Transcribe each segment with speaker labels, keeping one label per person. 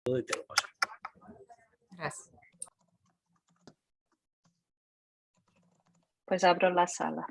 Speaker 1: y te lo paso.
Speaker 2: Gracias.
Speaker 3: Pues abro la sala.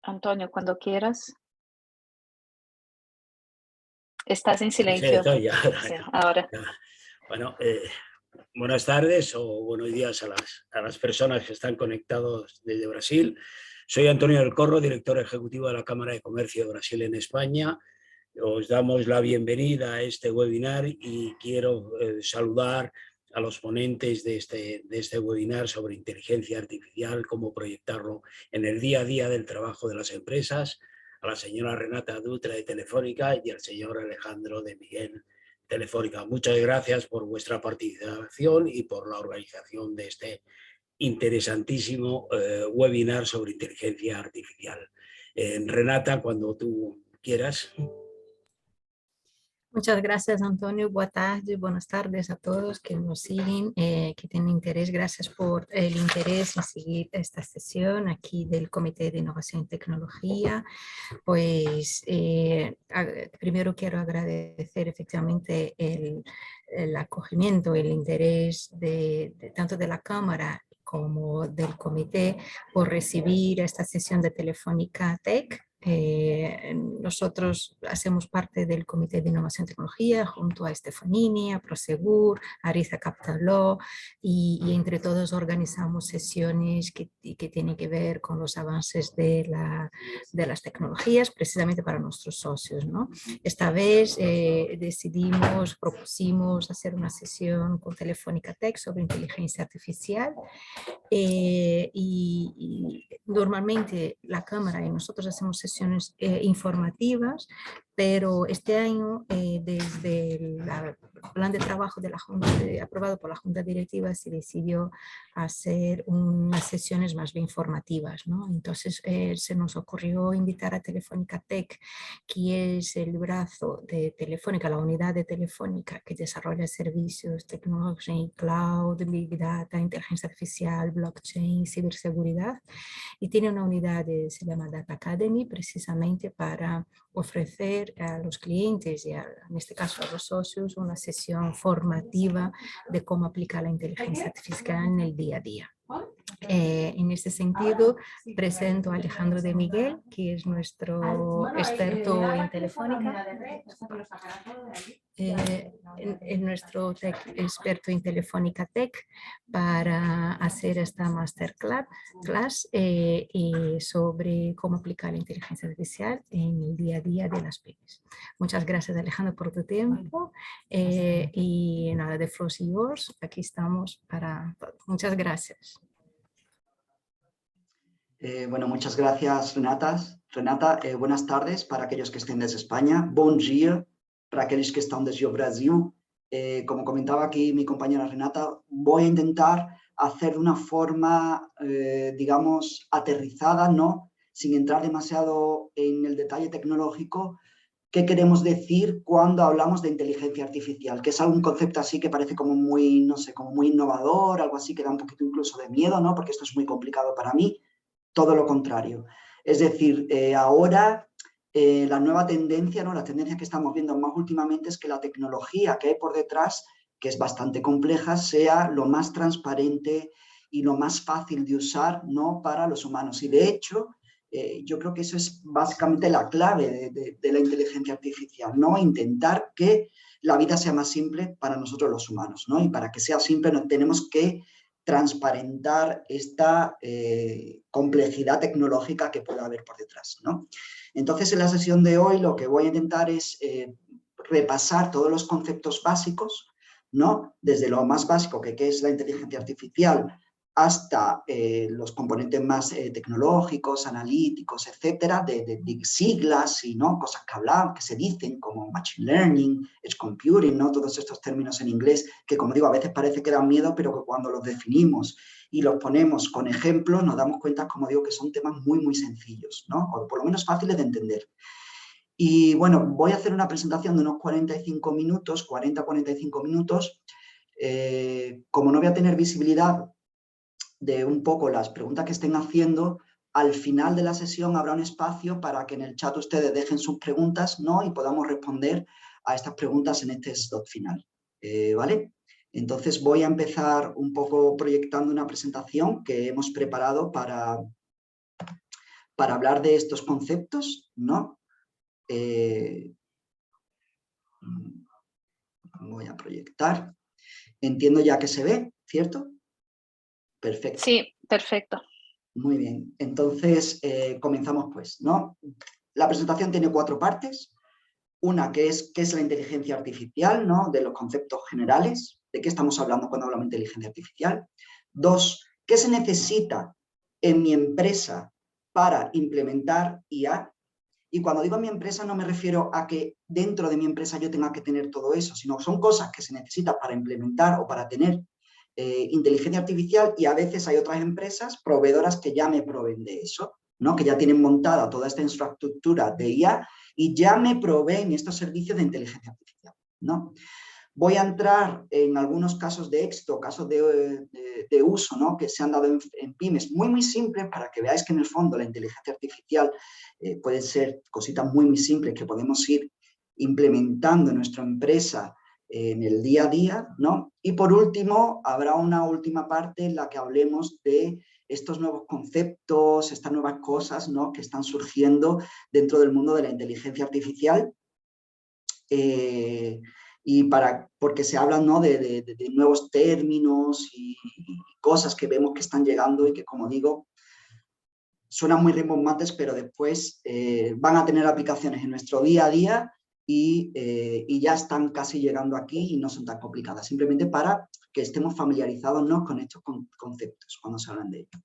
Speaker 3: Antonio, cuando quieras. Estás en silencio.
Speaker 1: Estoy ya.
Speaker 3: Sí, ahora.
Speaker 1: Bueno, buenas tardes o buenos días a las personas que están conectados desde Brasil. Soy Antonio del Corro, director ejecutivo de la Cámara de Comercio de Brasil en España. Os damos la bienvenida a este webinar y quiero saludar a los ponentes de este webinar sobre inteligencia artificial, cómo proyectarlo en el día a día del trabajo de las empresas, a la señora Renata Dutra de Telefónica y al señor Alejandro de Miguel Telefónica. Muchas gracias por vuestra participación y por la organización de este interesantísimo webinar sobre inteligencia artificial. Renata, cuando tú quieras.
Speaker 2: Muchas gracias, Antonio. Buenas tardes, buenas tardes a todos que nos siguen, que tienen interés. Gracias por el interés en seguir esta sesión aquí del Comité de Innovación y Tecnología. Pues primero quiero agradecer efectivamente el acogimiento, el interés tanto de la Cámara como del Comité por recibir esta sesión de Telefónica Tech. Nosotros hacemos parte del Comité de Innovación y Tecnología junto a Stefanini, a Prosegur, a Riza Capital Law y entre todos organizamos sesiones que tienen que ver con los avances de las tecnologías precisamente para nuestros socios, ¿no? Esta vez propusimos hacer una sesión con Telefónica Tech sobre inteligencia artificial. Y normalmente la Cámara y nosotros hacemos sesiones informativas, pero este año desde el plan de trabajo de la Junta, aprobado por la Junta Directiva, se decidió hacer unas sesiones más bien formativas, ¿no? Entonces se nos ocurrió invitar a Telefónica Tech, que es el brazo de Telefónica, la unidad de Telefónica que desarrolla servicios, tecnología, cloud, big data, inteligencia artificial, blockchain, ciberseguridad, y tiene una unidad que se llama Data Academy precisamente para ofrecer a los clientes y en este caso a los socios una sesión formativa de cómo aplicar la inteligencia artificial en el día a día. En este sentido, presento a Alejandro de Miguel, que es nuestro experto en Telefónica. Nuestro experto en Telefónica Tech para hacer esta masterclass sobre cómo aplicar la inteligencia artificial en el día a día de las pymes. Muchas gracias, Alejandro, por tu tiempo y nada, the floor is yours. Aquí estamos para todo. Muchas gracias.
Speaker 4: Bueno, muchas gracias, Renata. Buenas tardes para aquellos que estén desde España. Bom dia para aquellos que están desde Brasil. Como comentaba aquí mi compañera Renata, voy a intentar hacer de una forma, digamos, aterrizada, ¿no? Sin entrar demasiado en el detalle tecnológico, qué queremos decir cuando hablamos de inteligencia artificial, que es algún concepto así que parece como muy, no sé, como muy innovador, algo así que da un poquito incluso de miedo, ¿no? Porque esto es muy complicado para mí, todo lo contrario. Es decir, ahora la nueva tendencia, ¿no? La tendencia que estamos viendo más últimamente es que la tecnología que hay por detrás, que es bastante compleja, sea lo más transparente y lo más fácil de usar, ¿no? Para los humanos. Y de hecho, yo creo que eso es básicamente la clave de la inteligencia artificial, ¿no? Intentar que la vida sea más simple para nosotros los humanos, ¿no? Y para que sea simple no tenemos que transparentar esta complejidad tecnológica que pueda haber por detrás, ¿no? Entonces, en la sesión de hoy lo que voy a intentar es repasar todos los conceptos básicos, ¿no? Desde lo más básico que es la inteligencia artificial hasta los componentes más tecnológicos, analíticos, etcétera, de siglas y, ¿no? Cosas que hablan, que se dicen como machine learning, edge computing, ¿no? Todos estos términos en inglés que, como digo, a veces parece que dan miedo, pero que cuando los definimos y los ponemos con ejemplos nos damos cuenta, como digo, que son temas muy, muy sencillos, ¿no? O por lo menos fáciles de entender. Y bueno, voy a hacer una presentación de unos 45 minutos, 40-45 minutos. Como no voy a tener visibilidad de un poco las preguntas que estén haciendo, al final de la sesión habrá un espacio para que en el chat ustedes dejen sus preguntas, ¿no? Y podamos responder a estas preguntas en este slot final, ¿vale? Entonces voy a empezar un poco proyectando una presentación que hemos preparado para hablar de estos conceptos, ¿no? Voy a proyectar. Entiendo ya que se ve, ¿cierto? Perfecto.
Speaker 3: Sí, perfecto.
Speaker 4: Muy bien, entonces comenzamos pues, ¿no? La presentación tiene 4 partes. Una que es qué es la inteligencia artificial, ¿no? De los conceptos generales, de qué estamos hablando cuando hablamos de inteligencia artificial. 2, qué se necesita en mi empresa para implementar IA. Y cuando digo en mi empresa no me refiero a que dentro de mi empresa yo tenga que tener todo eso, sino son cosas que se necesitan para implementar o para tener inteligencia artificial, y a veces hay otras empresas proveedoras que ya me proveen de eso, ¿no? Que ya tienen montada toda esta infraestructura de IA y ya me proveen estos servicios de inteligencia artificial, ¿no? Voy a entrar en algunos casos de éxito, casos de uso, ¿no? Que se han dado en pymes muy, muy simples para que veáis que en el fondo la inteligencia artificial pueden ser cositas muy, muy simples que podemos ir implementando en nuestra empresa en el día a día, ¿no? Y por último, habrá una última parte en la que hablemos de estos nuevos conceptos, estas nuevas cosas, ¿no? Que están surgiendo dentro del mundo de la inteligencia artificial. Y porque se hablan, ¿no? de nuevos términos y cosas que vemos que están llegando y que, como digo, suenan muy rimbombantes, pero después van a tener aplicaciones en nuestro día a día y ya están casi llegando aquí y no son tan complicadas, simplemente para que estemos familiarizados, ¿no? Con estos conceptos cuando se hablan de ello.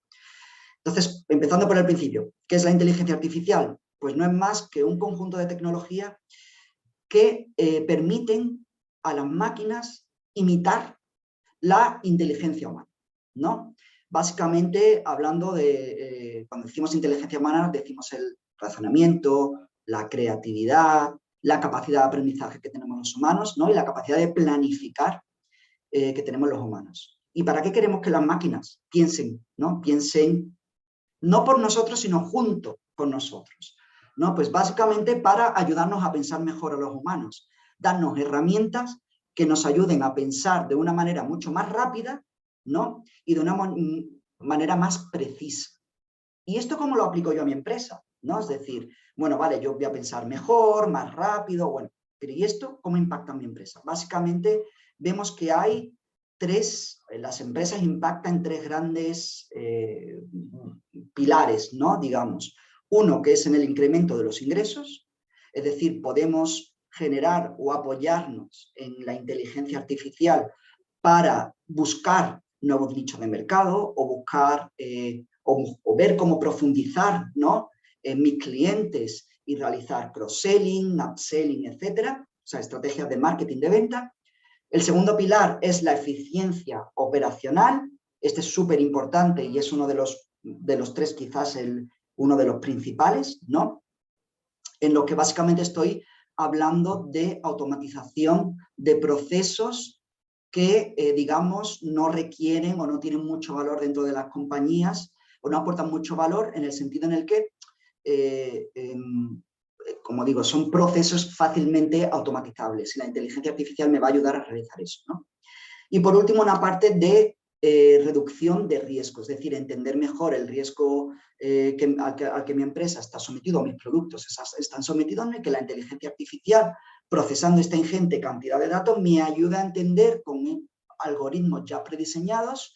Speaker 4: Entonces, empezando por el principio, ¿qué es la inteligencia artificial? Pues no es más que un conjunto de tecnología que permiten a las máquinas imitar la inteligencia humana, ¿no? Básicamente, hablando de, cuando decimos inteligencia humana, decimos el razonamiento, la creatividad, la capacidad de aprendizaje que tenemos los humanos, ¿no? Y la capacidad de planificar que tenemos los humanos. ¿Y para qué queremos que las máquinas piensen, ¿no? Piensen no por nosotros, sino junto con nosotros, ¿no? Pues básicamente para ayudarnos a pensar mejor a los humanos, darnos herramientas que nos ayuden a pensar de una manera mucho más rápida, ¿no? Y de una manera más precisa. ¿Y esto cómo lo aplico yo a mi empresa? ¿No? Es decir, bueno, vale, yo voy a pensar mejor, más rápido, bueno, pero ¿y esto cómo impacta en mi empresa? Básicamente vemos que hay las empresas impactan en 3 grandes pilares, ¿no? Digamos, uno que es en el incremento de los ingresos, es decir, podemos generar o apoyarnos en la inteligencia artificial para buscar nuevos nichos de mercado o buscar o ver cómo profundizar, ¿no? En mis clientes y realizar cross-selling, upselling, etcétera, o sea, estrategias de marketing de venta. El segundo pilar es la eficiencia operacional, Este es súper importante y es uno de los tres, quizás uno de los principales, ¿no? En lo que básicamente estoy hablando de automatización de procesos que, digamos, no requieren o no tienen mucho valor dentro de las compañías o no aportan mucho valor en el sentido en el que, como digo, son procesos fácilmente automatizables y la inteligencia artificial me va a ayudar a realizar eso, ¿no? Y por último, una parte de reducción de riesgo, es decir, entender mejor el riesgo al que mi empresa está sometido, o mis productos están sometidos, en el que la inteligencia artificial, procesando esta ingente cantidad de datos, me ayuda a entender con algoritmos ya prediseñados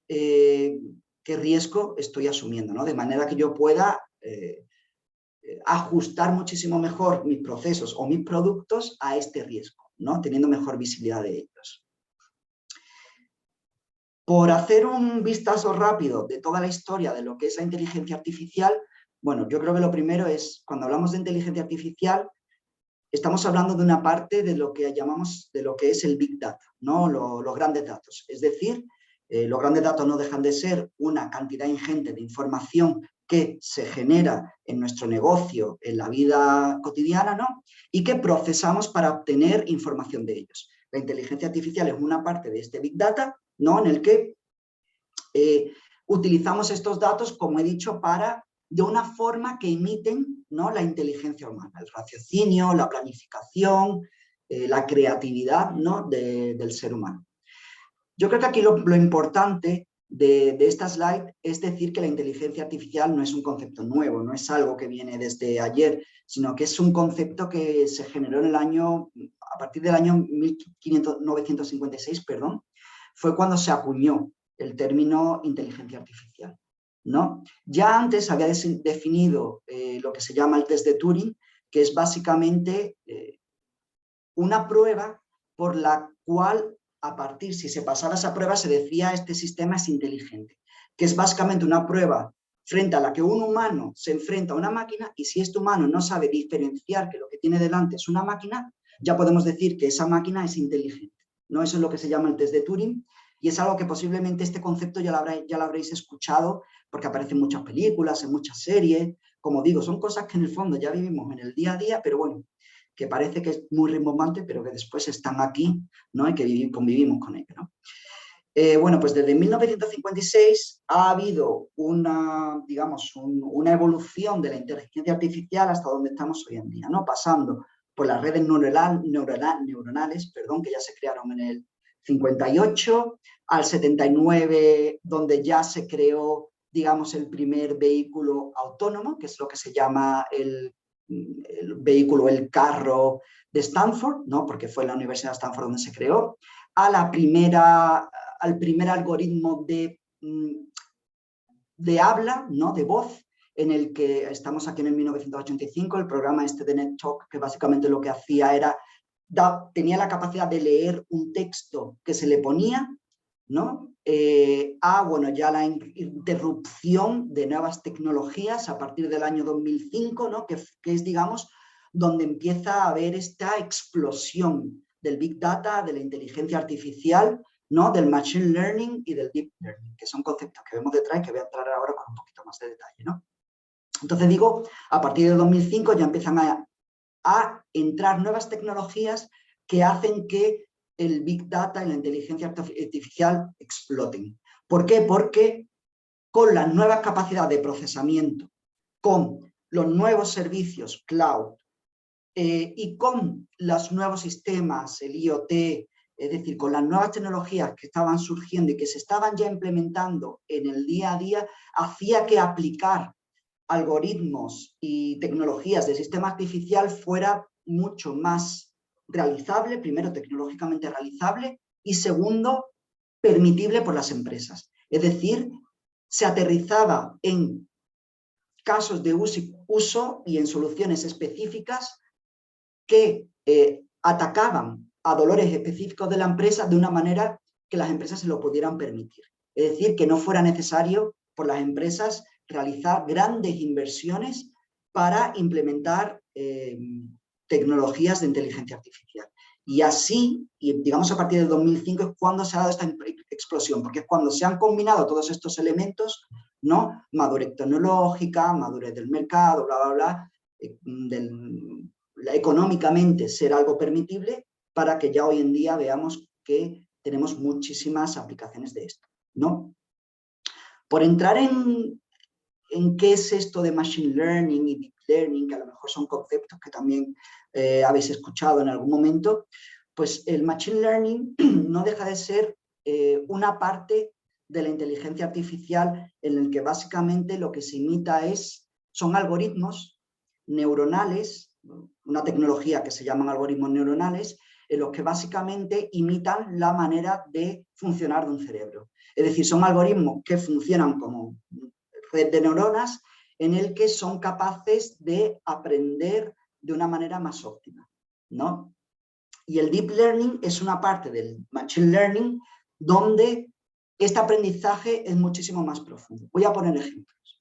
Speaker 4: qué riesgo estoy asumiendo, ¿no? De manera que yo pueda ajustar muchísimo mejor mis procesos o mis productos a este riesgo, ¿no? Teniendo mejor visibilidad de ellos. Por hacer un vistazo rápido de toda la historia de lo que es la inteligencia artificial, bueno, yo creo que lo primero es, cuando hablamos de inteligencia artificial, estamos hablando de una parte de lo que llamamos, de lo que es el Big Data, ¿no? Los grandes datos. Es decir, los grandes datos no dejan de ser una cantidad ingente de información que se genera en nuestro negocio, en la vida cotidiana, ¿no? Y que procesamos para obtener información de ellos. La inteligencia artificial es una parte de este Big Data, ¿no? En el que utilizamos estos datos, como he dicho, de una forma que imiten, ¿no? La inteligencia humana, el raciocinio, la planificación, la creatividad, ¿no? del ser humano. Yo creo que aquí lo importante de esta slide es decir que la inteligencia artificial no es un concepto nuevo, no es algo que viene desde ayer, sino que es un concepto que se generó a partir del año 1956, perdón, fue cuando se acuñó el término inteligencia artificial, ¿no? Ya antes había definido lo que se llama el test de Turing, que es básicamente una prueba por la cual, si se pasaba esa prueba, se decía este sistema es inteligente, que es básicamente una prueba frente a la que un humano se enfrenta a una máquina y si este humano no sabe diferenciar que lo que tiene delante es una máquina, ya podemos decir que esa máquina es inteligente, ¿no? Eso es lo que se llama el test de Turing. Y es algo que posiblemente este concepto ya lo habréis escuchado porque aparece en muchas películas, en muchas series. Como digo, son cosas que en el fondo ya vivimos en el día a día, pero bueno, que parece que es muy rimbombante, pero que después están aquí, ¿no? Y que convivimos con ello, ¿no? Bueno, pues desde 1956 ha habido digamos, una evolución de la inteligencia artificial hasta donde estamos hoy en día, ¿no? Pasando por las redes neuronales, perdón, que ya se crearon en el 58, al 79, donde ya se creó, digamos, el primer vehículo autónomo, que es lo que se llama el vehículo, el carro de Stanford, ¿no? Porque fue en la Universidad de Stanford donde se creó, al primer algoritmo de habla, ¿no? De voz, en el que estamos aquí en el 1985, el programa este de NetTalk, que básicamente lo que hacía era tenía la capacidad de leer un texto que se le ponía, ¿no? Bueno, ya la interrupción de nuevas tecnologías a partir del año 2005, ¿no? que es, digamos, donde empieza a haber esta explosión del Big Data, de la inteligencia artificial, ¿no? Del Machine Learning y del Deep Learning, que son conceptos que vemos detrás y que voy a entrar ahora con un poquito más de detalle, ¿no? Entonces digo, a partir de 2005 ya empiezan a entrar nuevas tecnologías que hacen que el Big Data y la inteligencia artificial exploten. ¿Por qué? Porque con las nuevas capacidades de procesamiento, con los nuevos servicios cloud y con los nuevos sistemas, el IoT, es decir, con las nuevas tecnologías que estaban surgiendo y que se estaban ya implementando en el día a día, hacía que aplicar algoritmos y tecnologías de sistema artificial fuera mucho más realizable, primero tecnológicamente realizable y segundo permitible por las empresas. Es decir, se aterrizaba en casos de uso y en soluciones específicas que atacaban a dolores específicos de la empresa de una manera que las empresas se lo pudieran permitir. Es decir, que no fuera necesario por las empresas realizar grandes inversiones para implementar tecnologías de inteligencia artificial. Y así, y digamos a partir del 2005 es cuando se ha dado esta explosión, porque es cuando se han combinado todos estos elementos, ¿no? Madurez tecnológica, madurez del mercado, bla, bla, bla, económicamente ser algo permitible para que ya hoy en día veamos que tenemos muchísimas aplicaciones de esto, ¿no? Por entrar en qué es esto de Machine Learning y Deep Learning, que a lo mejor son conceptos que también habéis escuchado en algún momento, pues el Machine Learning no deja de ser una parte de la inteligencia artificial en el que básicamente lo que se imita son algoritmos neuronales, una tecnología que se llaman algoritmos neuronales, en los que básicamente imitan la manera de funcionar de un cerebro. Es decir, son algoritmos que funcionan como red de neuronas en el que son capaces de aprender de una manera más óptima, ¿no? Y el Deep Learning es una parte del Machine Learning donde este aprendizaje es muchísimo más profundo. Voy a poner ejemplos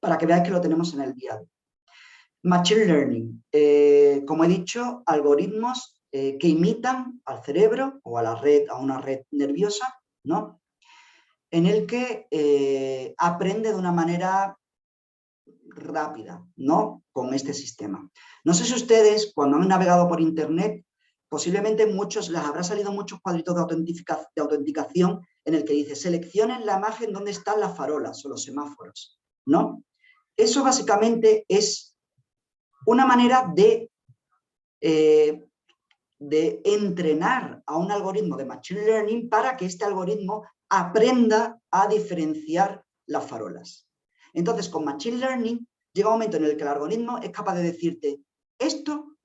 Speaker 4: para que veáis que lo tenemos en el día a día. Machine Learning, como he dicho, algoritmos que imitan al cerebro o a una red nerviosa, ¿no? En el que aprende de una manera rápida, ¿no? Con este sistema. No sé si ustedes, cuando han navegado por internet, posiblemente muchos, les habrá salido muchos cuadritos de autenticación en el que dice, seleccionen la imagen donde están las farolas o los semáforos, ¿no? Eso básicamente es una manera de entrenar a un algoritmo de Machine Learning para que este algoritmo aprenda a diferenciar las farolas. Entonces, con Machine Learning llega un momento en el que el algoritmo es capaz de decirte esto,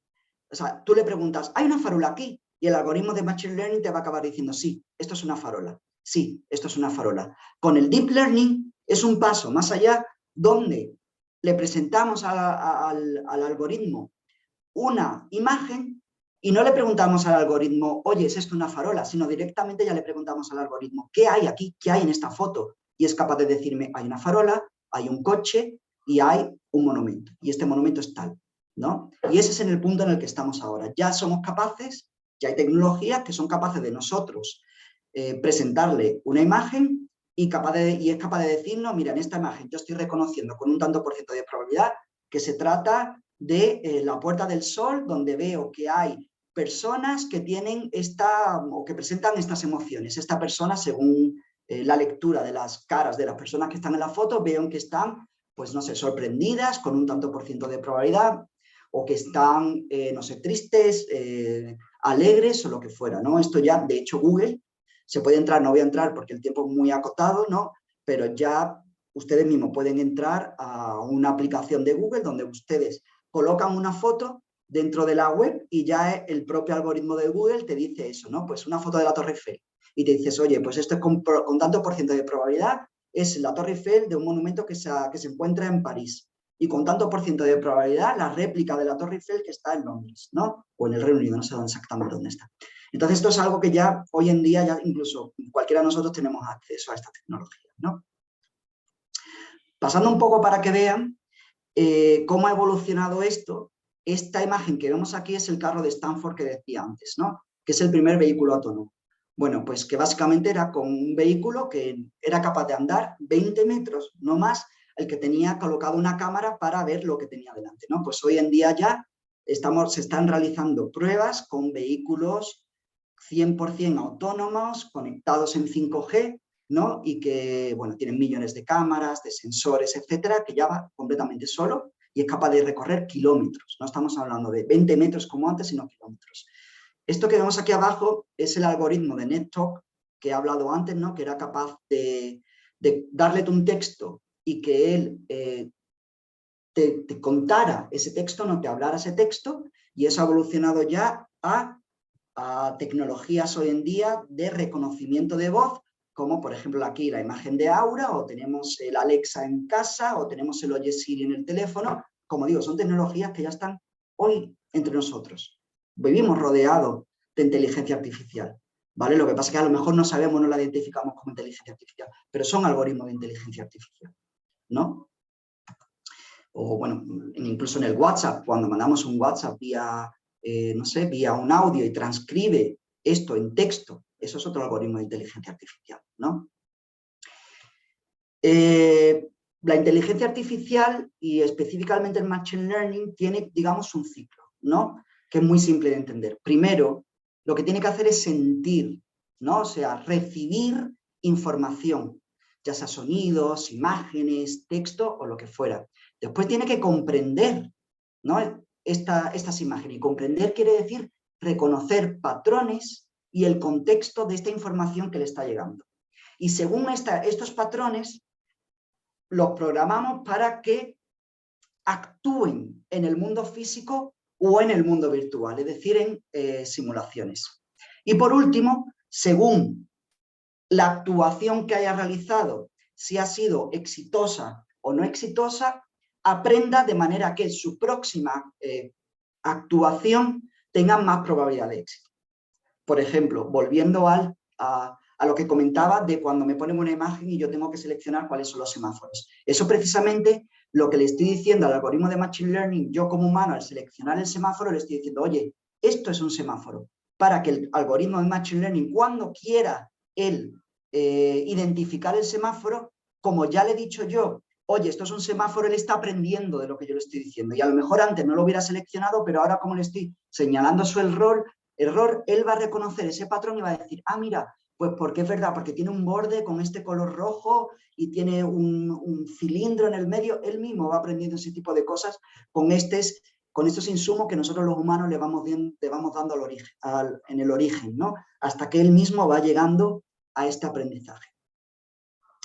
Speaker 4: o sea, tú le preguntas, ¿hay una farola aquí? Y el algoritmo de Machine Learning te va a acabar diciendo, sí, esto es una farola, sí, esto es una farola. Con el Deep Learning es un paso más allá donde le presentamos al algoritmo una imagen y no le preguntamos al algoritmo, oye, ¿es esto una farola? Sino directamente ya le preguntamos al algoritmo, ¿qué hay aquí? ¿Qué hay en esta foto? Y es capaz de decirme, hay una farola, hay un coche y hay un monumento. Y este monumento es tal, ¿no? Y ese es en el punto en el que estamos ahora. Ya somos capaces, ya hay tecnologías que son capaces de nosotros presentarle una imagen y es capaz de decirnos, mira, en esta imagen yo estoy reconociendo con un tanto por ciento de probabilidad que se trata de la Puerta del Sol, donde veo que hay personas que tienen o que presentan estas emociones. Esta persona, según la lectura de las caras de las personas que están en la foto, veo que están, pues no sé, sorprendidas con un tanto por ciento de probabilidad, o que están, no sé, tristes, alegres o lo que fuera, ¿no? Esto ya, de hecho, Google, se puede entrar, no voy a entrar porque el tiempo es muy acotado, ¿no? Pero ya ustedes mismos pueden entrar a una aplicación de Google donde ustedes colocan una foto dentro de la web y ya el propio algoritmo de Google te dice eso, ¿no? Pues una foto de la Torre Eiffel. Y te dices, oye, pues esto es con tanto por ciento de probabilidad, es la Torre Eiffel de un monumento que se encuentra en París. Y con tanto por ciento de probabilidad, la réplica de la Torre Eiffel que está en Londres, ¿no? O en el Reino Unido, no sé exactamente dónde está. Entonces, esto es algo que ya hoy en día, ya incluso cualquiera de nosotros tenemos acceso a esta tecnología, ¿no? Pasando un poco para que vean cómo ha evolucionado esto. Esta imagen que vemos aquí es el carro de Stanford que decía antes, ¿no? Que es el primer vehículo autónomo. Bueno, pues que básicamente era con un vehículo que era capaz de andar 20 metros, no más, el que tenía colocado una cámara para ver lo que tenía delante, ¿no? Pues hoy en día ya se están realizando pruebas con vehículos 100% autónomos, conectados en 5G, ¿no? Y que, bueno, tienen millones de cámaras, de sensores, etcétera, que ya va completamente solo y es capaz de recorrer kilómetros. No estamos hablando de 20 metros como antes, sino kilómetros. Esto que vemos aquí abajo es el algoritmo de NetTalk que he hablado antes, ¿no? Que era capaz de darle un texto y que él te contara ese texto, no te hablara ese texto, y eso ha evolucionado ya a tecnologías hoy en día de reconocimiento de voz, como por ejemplo aquí la imagen de Aura, o tenemos el Alexa en casa, o tenemos el Oye Siri en el teléfono. Como digo, son tecnologías que ya están hoy entre nosotros. Vivimos rodeados de inteligencia artificial, ¿vale? Lo que pasa es que a lo mejor no sabemos, no la identificamos como inteligencia artificial, pero son algoritmos de inteligencia artificial, ¿no? O bueno, incluso en el WhatsApp, cuando mandamos un WhatsApp vía no sé, vía un audio y transcribe esto en texto, eso es otro algoritmo de inteligencia artificial, ¿no? La inteligencia artificial y específicamente el Machine Learning tiene, digamos, un ciclo, ¿no? Que es muy simple de entender. Primero, lo que tiene que hacer es sentir, ¿no? O sea, recibir información, ya sea sonidos, imágenes, texto o lo que fuera. Después tiene que comprender, ¿no? Estas imágenes. Y comprender quiere decir reconocer patrones y el contexto de esta información que le está llegando. Y según estos patrones, los programamos para que actúen en el mundo físico o en el mundo virtual, es decir, en simulaciones. Y por último, según la actuación que haya realizado, si ha sido exitosa o no exitosa, aprenda de manera que su próxima actuación tenga más probabilidad de éxito. Por ejemplo, volviendo a lo que comentaba de cuando me ponen una imagen y yo tengo que seleccionar cuáles son los semáforos. Eso precisamente lo que le estoy diciendo al algoritmo de Machine Learning, yo como humano al seleccionar el semáforo le estoy diciendo, oye, esto es un semáforo, para que el algoritmo de Machine Learning cuando quiera él identificar el semáforo, como ya le he dicho yo, oye, esto es un semáforo, él está aprendiendo de lo que yo le estoy diciendo y a lo mejor antes no lo hubiera seleccionado, pero ahora como le estoy señalando su error, él va a reconocer ese patrón y va a decir, ah, mira, pues porque es verdad, porque tiene un borde con este color rojo y tiene un cilindro en el medio, él mismo va aprendiendo ese tipo de cosas con estos insumos que nosotros los humanos le vamos dando en el origen, ¿no? Hasta que él mismo va llegando a este aprendizaje.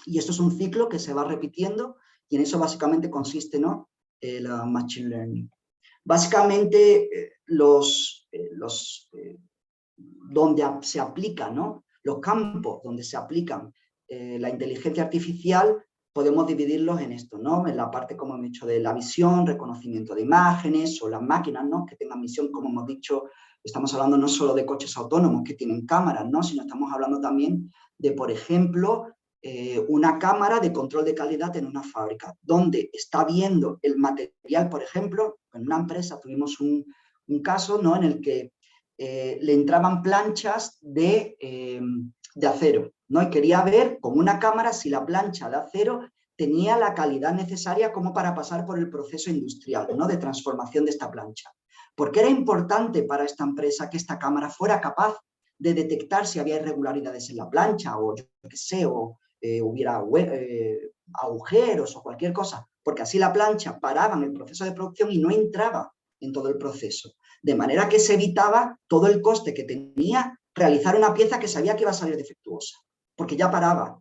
Speaker 4: Y esto es un ciclo que se va repitiendo y en eso básicamente consiste, ¿no? El Machine Learning. Básicamente donde se aplica, ¿no? Los campos donde se aplican la inteligencia artificial podemos dividirlos en esto, ¿no? En la parte, como hemos dicho, de la visión, reconocimiento de imágenes o las máquinas, ¿no? Que tengan visión, como hemos dicho, estamos hablando no solo de coches autónomos que tienen cámaras, ¿no? Sino estamos hablando también de, por ejemplo, una cámara de control de calidad en una fábrica, donde está viendo el material, por ejemplo, en una empresa tuvimos un caso, ¿no? En el que le entraban planchas de acero, ¿no? Y quería ver con una cámara si la plancha de acero tenía la calidad necesaria como para pasar por el proceso industrial, ¿no? De transformación de esta plancha. Porque era importante para esta empresa que esta cámara fuera capaz de detectar si había irregularidades en la plancha o yo qué sé, o hubiera agujeros o cualquier cosa, porque así la plancha paraba en el proceso de producción y no entraba en todo el proceso. De manera que se evitaba todo el coste que tenía realizar una pieza que sabía que iba a salir defectuosa, porque ya paraba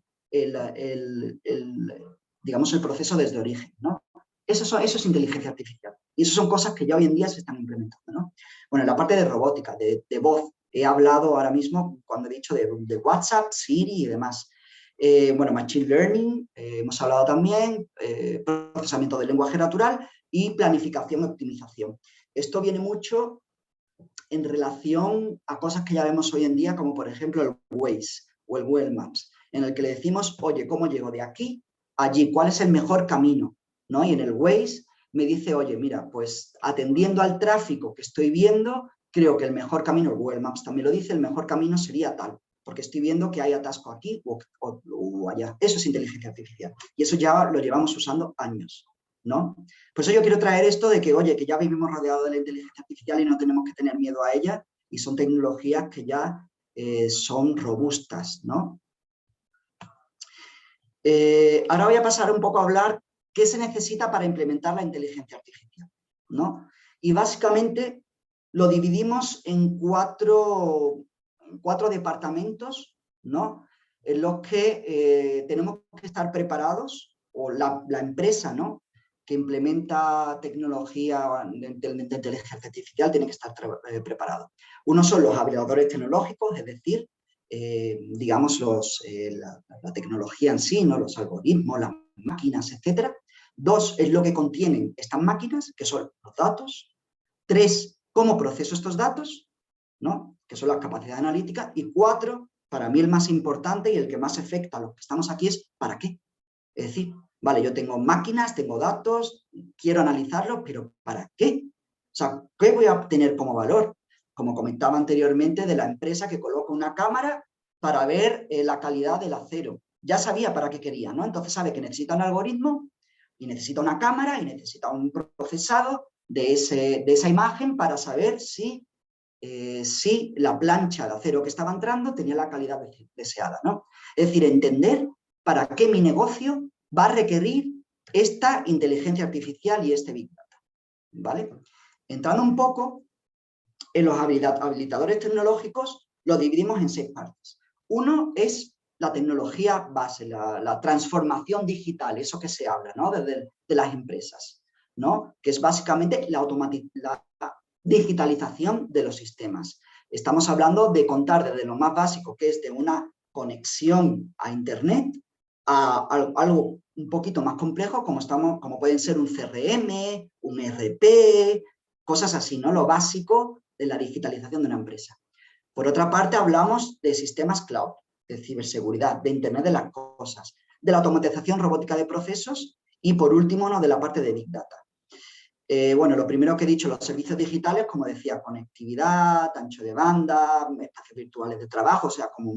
Speaker 4: digamos, el proceso desde origen, ¿no? Eso es inteligencia artificial. Y eso son cosas que ya hoy en día se están implementando, ¿no? Bueno, en la parte de robótica, de voz, he hablado ahora mismo, cuando he dicho de WhatsApp, Siri y demás. Bueno, Machine Learning, hemos hablado también, procesamiento del lenguaje natural y planificación y optimización. Esto viene mucho en relación a cosas que ya vemos hoy en día, como por ejemplo el Waze o el Google Maps, en el que le decimos, oye, ¿cómo llego de aquí a allí? ¿Cuál es el mejor camino? ¿No? Y en el Waze me dice, oye, mira, pues atendiendo al tráfico que estoy viendo, creo que el mejor camino, el Google Maps también lo dice, el mejor camino sería tal, porque estoy viendo que hay atasco aquí o allá. Eso es inteligencia artificial. Y eso ya lo llevamos usando años, ¿no? Por eso yo quiero traer esto de que, oye, que ya vivimos rodeados de la inteligencia artificial y no tenemos que tener miedo a ella, y son tecnologías que ya son robustas, ¿no? Ahora voy a pasar un poco a hablar qué se necesita para implementar la inteligencia artificial, ¿no? Y básicamente lo dividimos en cuatro departamentos, ¿no? En los que tenemos que estar preparados, o la empresa, ¿no? Que implementa tecnología de inteligencia artificial tiene que estar preparado. Uno son los habilitadores tecnológicos, es decir, digamos, la tecnología en sí, ¿no? Los algoritmos, las máquinas, etc. 2 es lo que contienen estas máquinas, que son los datos. 3, cómo proceso estos datos, ¿no? Que son las capacidades analíticas. Y 4, para mí el más importante y el que más afecta a los que estamos aquí es ¿para qué? Es decir, vale, yo tengo máquinas, tengo datos, quiero analizarlos, pero ¿para qué? sea, ¿qué voy a obtener como valor? Como comentaba anteriormente, de la empresa que coloca una cámara para ver la calidad del acero. Ya sabía para qué quería, ¿no? Entonces sabe que necesita un algoritmo y necesita una cámara y necesita un procesado de esa imagen para saber si la plancha de acero que estaba entrando tenía la calidad deseada, ¿no? Es decir, entender para qué mi negocio va a requerir esta inteligencia artificial y este Big Data, ¿vale? Entrando un poco en los habilitadores tecnológicos, los dividimos en 6 partes. Uno es la tecnología base, la transformación digital, eso que se habla, ¿no? de las empresas, ¿no? Que es básicamente la digitalización de los sistemas. Estamos hablando de contar desde lo más básico, que es de una conexión a Internet, a algo un poquito más complejo, como pueden ser un CRM, un ERP, cosas así, ¿no? Lo básico de la digitalización de una empresa. Por otra parte, hablamos de sistemas cloud, de ciberseguridad, de Internet de las cosas, de la automatización robótica de procesos y, por último, ¿no? de la parte de Big Data. Bueno, lo primero que he dicho, los servicios digitales, como decía, conectividad, ancho de banda, espacios virtuales de trabajo, o sea, como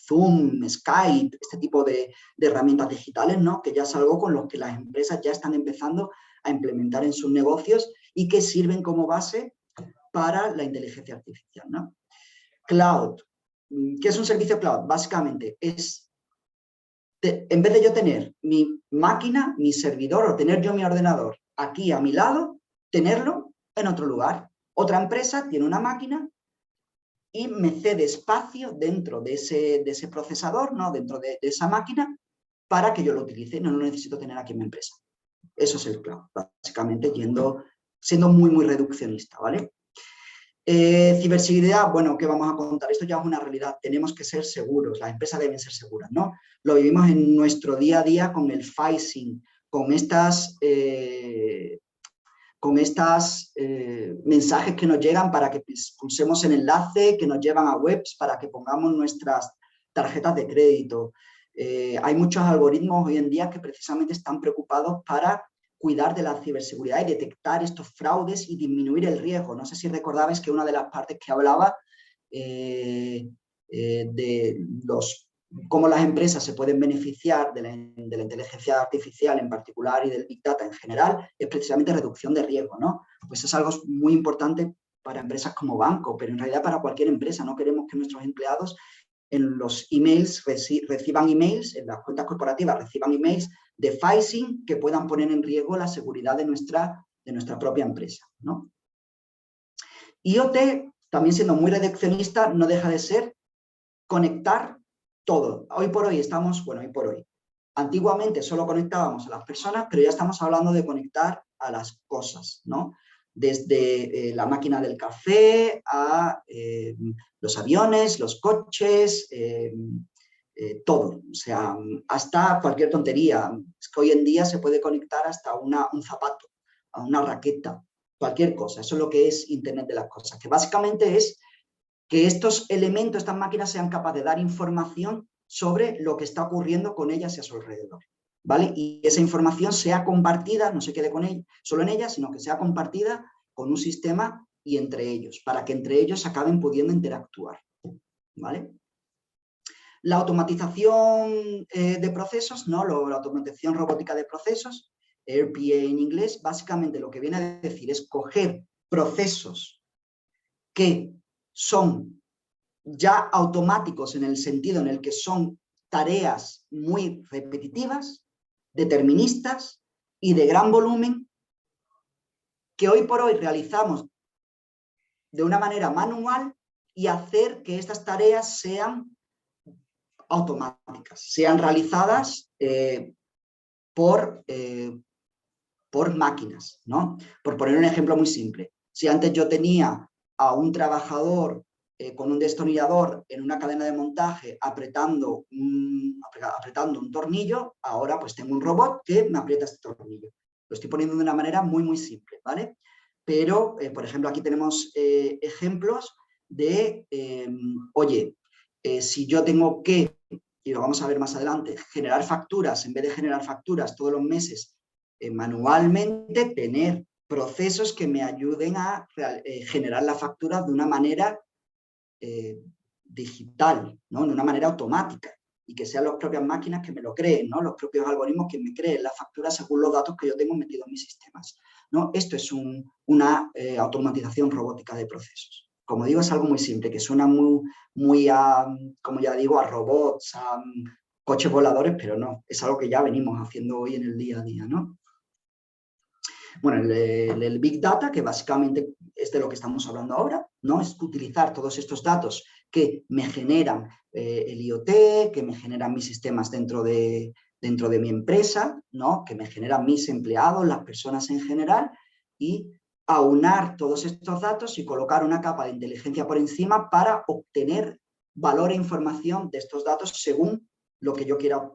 Speaker 4: Zoom, Skype, este tipo de herramientas digitales, ¿no? Que ya es algo con lo que las empresas ya están empezando a implementar en sus negocios y que sirven como base para la inteligencia artificial, ¿no? Cloud. ¿Qué es un servicio cloud? Básicamente es, en vez de yo tener mi máquina, mi servidor o tener yo mi ordenador aquí a mi lado, tenerlo en otro lugar. Otra empresa tiene una máquina y me cede espacio dentro de ese procesador, ¿no? Dentro de esa máquina, para que yo lo utilice. No lo necesito tener aquí en mi empresa. Eso es el cloud, básicamente siendo muy, muy reduccionista, ¿vale? Ciberseguridad, bueno, ¿qué vamos a contar? Esto ya es una realidad, tenemos que ser seguros, las empresas deben ser seguras, ¿no? Lo vivimos en nuestro día a día con el phishing, con mensajes que nos llegan para que pulsemos el enlace, que nos llevan a webs para que pongamos nuestras tarjetas de crédito. Hay muchos algoritmos hoy en día que precisamente están preocupados para cuidar de la ciberseguridad y detectar estos fraudes y disminuir el riesgo. No sé si recordabais que una de las partes que hablaba de cómo las empresas se pueden beneficiar de la inteligencia artificial en particular y del Big Data en general, es precisamente reducción de riesgo, ¿no? Pues es algo muy importante para empresas como banco, pero en realidad para cualquier empresa. No queremos que nuestros empleados en los emails reciban emails, en las cuentas corporativas reciban emails de phishing que puedan poner en riesgo la seguridad de nuestra propia empresa, ¿no? IoT, también siendo muy reduccionista, no deja de ser conectar todo. Hoy por hoy antiguamente solo conectábamos a las personas, pero ya estamos hablando de conectar a las cosas, ¿no? Desde la máquina del café a los aviones, los coches, todo, o sea, hasta cualquier tontería. Es que hoy en día se puede conectar hasta un zapato, a una raqueta, cualquier cosa. Eso es lo que es Internet de las cosas, que básicamente es que estos elementos, estas máquinas sean capaces de dar información sobre lo que está ocurriendo con ellas y a su alrededor, ¿vale? Y esa información sea compartida, no se quede con ella, solo en ella, sino que sea compartida con un sistema y entre ellos, para que entre ellos acaben pudiendo interactuar, ¿vale? La automatización de procesos, ¿no? La automatización robótica de procesos, RPA en inglés, básicamente lo que viene a decir es coger procesos que son ya automáticos en el sentido en el que son tareas muy repetitivas, deterministas y de gran volumen, que hoy por hoy realizamos de una manera manual y hacer que estas tareas sean automáticas, sean realizadas por máquinas, ¿no? Por poner un ejemplo muy simple, si antes yo tenía a un trabajador con un destornillador en una cadena de montaje apretando un tornillo, ahora pues tengo un robot que me aprieta este tornillo. Lo estoy poniendo de una manera muy, muy simple, ¿vale? Pero, por ejemplo, aquí tenemos ejemplos de, oye, si yo tengo que, y lo vamos a ver más adelante, generar facturas, en vez de generar facturas todos los meses manualmente, tener procesos que me ayuden a generar la factura de una manera digital, ¿no? De una manera automática, y que sean las propias máquinas que me lo creen, ¿no? Los propios algoritmos que me creen la factura según los datos que yo tengo metidos en mis sistemas, ¿no? Esto es una automatización robótica de procesos. Como digo, es algo muy simple, que suena muy a, como ya digo, a robots, a coches voladores, pero no, es algo que ya venimos haciendo hoy en el día a día, ¿no? Bueno, el Big Data, que básicamente es de lo que estamos hablando ahora, ¿no? Es utilizar todos estos datos que me generan el IoT, que me generan mis sistemas dentro de mi empresa, ¿no? Que me generan mis empleados, las personas en general, y aunar todos estos datos y colocar una capa de inteligencia por encima para obtener valor e información de estos datos según lo que yo quiera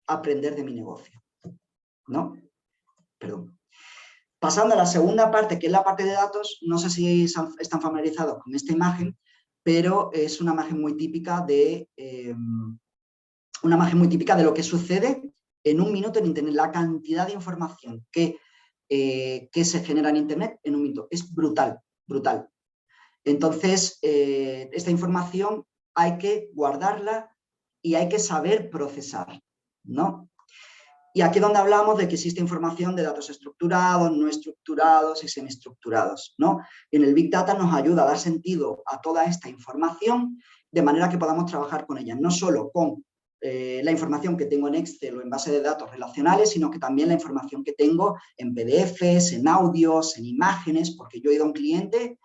Speaker 4: aprender de mi negocio, ¿no? Perdón. Pasando a la segunda parte, que es la parte de datos, no sé si están familiarizados con esta imagen, pero es una imagen muy típica de lo que sucede en un minuto en Internet. La cantidad de información que se genera en Internet en un minuto es brutal, brutal. Entonces, esta información hay que guardarla y hay que saber procesar, ¿no? Y aquí es donde hablamos de que existe información de datos estructurados, no estructurados y semiestructurados, ¿no? En el Big Data nos ayuda a dar sentido a toda esta información de manera que podamos trabajar con ella, no solo con la información que tengo en Excel o en base de datos relacionales, sino que también la información que tengo en PDFs, en audios, en imágenes, porque yo he ido a un cliente,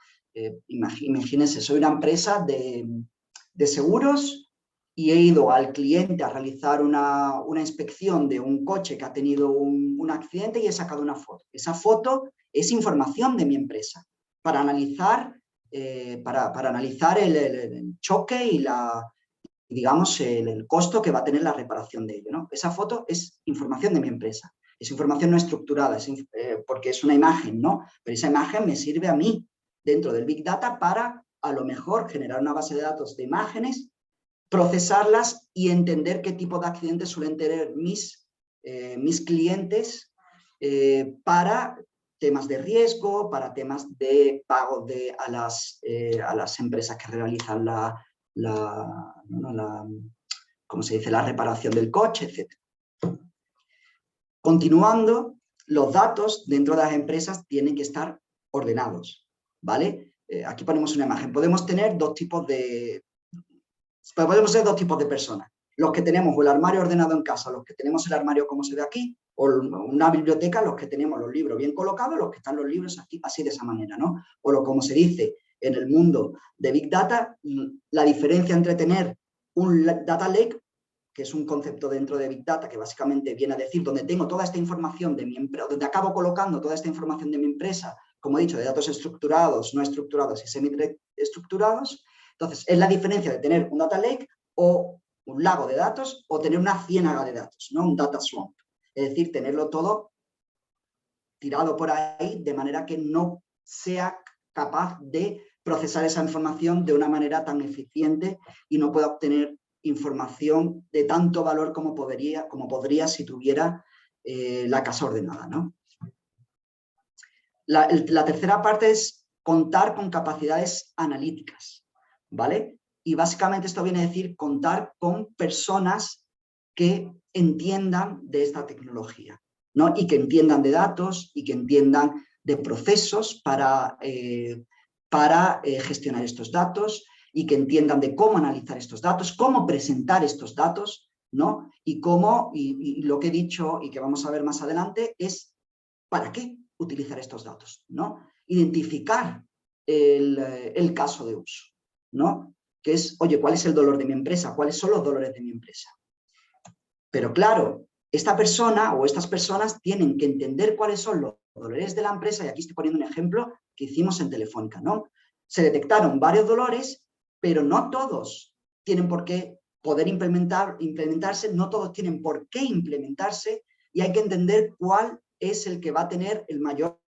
Speaker 4: imagínense, soy una empresa de seguros, y he ido al cliente a realizar una inspección de un coche que ha tenido un accidente y he sacado una foto. Esa foto es información de mi empresa para analizar, para analizar el choque y digamos, el costo que va a tener la reparación de ello, ¿no? Esa foto es información de mi empresa. Es información no estructurada, porque es una imagen, ¿no? Pero esa imagen me sirve a mí dentro del Big Data para, a lo mejor, generar una base de datos de imágenes, procesarlas y entender qué tipo de accidentes suelen tener mis clientes para temas de riesgo, para temas de pago a las empresas que realizan ¿cómo se dice?, la reparación del coche, etc. Continuando, los datos dentro de las empresas tienen que estar ordenados, ¿vale? Aquí ponemos una imagen. Podemos ser dos tipos de personas. Los que tenemos el armario ordenado en casa, los que tenemos el armario como se ve aquí, o una biblioteca, los que tenemos los libros bien colocados, los que están los libros aquí, así de esa manera, ¿no? O como se dice en el mundo de Big Data, la diferencia entre tener un Data Lake, que es un concepto dentro de Big Data que básicamente viene a decir donde tengo toda esta información de mi empresa, donde acabo colocando toda esta información de mi empresa, como he dicho, de datos estructurados, no estructurados y semi-estructurados. Entonces, es la diferencia de tener un data lake o un lago de datos o tener una ciénaga de datos, ¿no? Un data swamp. Es decir, tenerlo todo tirado por ahí de manera que no sea capaz de procesar esa información de una manera tan eficiente y no pueda obtener información de tanto valor como podría si tuviera la casa ordenada, ¿no? La tercera parte es contar con capacidades analíticas, ¿vale? Y básicamente esto viene a decir contar con personas que entiendan de esta tecnología, ¿no? Y que entiendan de datos y que entiendan de procesos para gestionar estos datos y que entiendan de cómo analizar estos datos, cómo presentar estos datos, ¿no? Y lo que he dicho y que vamos a ver más adelante es ¿para qué utilizar estos datos? ¿No? Identificar el caso de uso, ¿no? Que es, oye, ¿cuál es el dolor de mi empresa? ¿Cuáles son los dolores de mi empresa? Pero claro, esta persona o estas personas tienen que entender cuáles son los dolores de la empresa, y aquí estoy poniendo un ejemplo que hicimos en Telefónica, ¿no? Se detectaron varios dolores, pero no todos tienen por qué poder implementarse, no todos tienen por qué implementarse, y hay que entender cuál es el que va a tener el mayor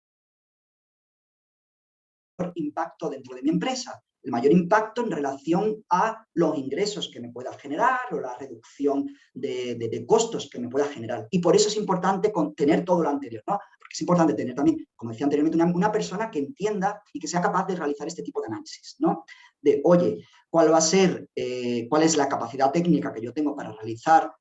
Speaker 4: impacto dentro de mi empresa. el mayor impacto en relación a los ingresos que me pueda generar o la reducción de costos que me pueda generar. Y por eso es importante tener todo lo anterior, ¿no? Porque es importante tener también, como decía anteriormente, una persona que entienda y que sea capaz de realizar este tipo de análisis, ¿no? De, oye, ¿cuál va a ser, cuál es la capacidad técnica que yo tengo para realizar,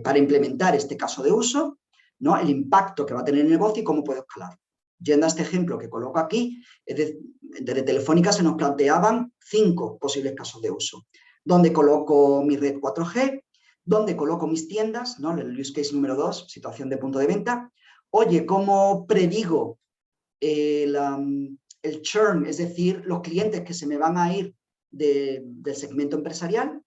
Speaker 4: para implementar este caso de uso, ¿no? El impacto que va a tener el negocio y cómo puedo escalar. Yendo a este ejemplo que coloco aquí, desde Telefónica se nos planteaban 5 posibles casos de uso. ¿Dónde coloco mi red 4G? ¿Dónde coloco mis tiendas? ¿No? El use case número 2, situación de punto de venta. Oye, ¿cómo predigo el churn? Es decir, los clientes que se me van a ir del segmento empresarial.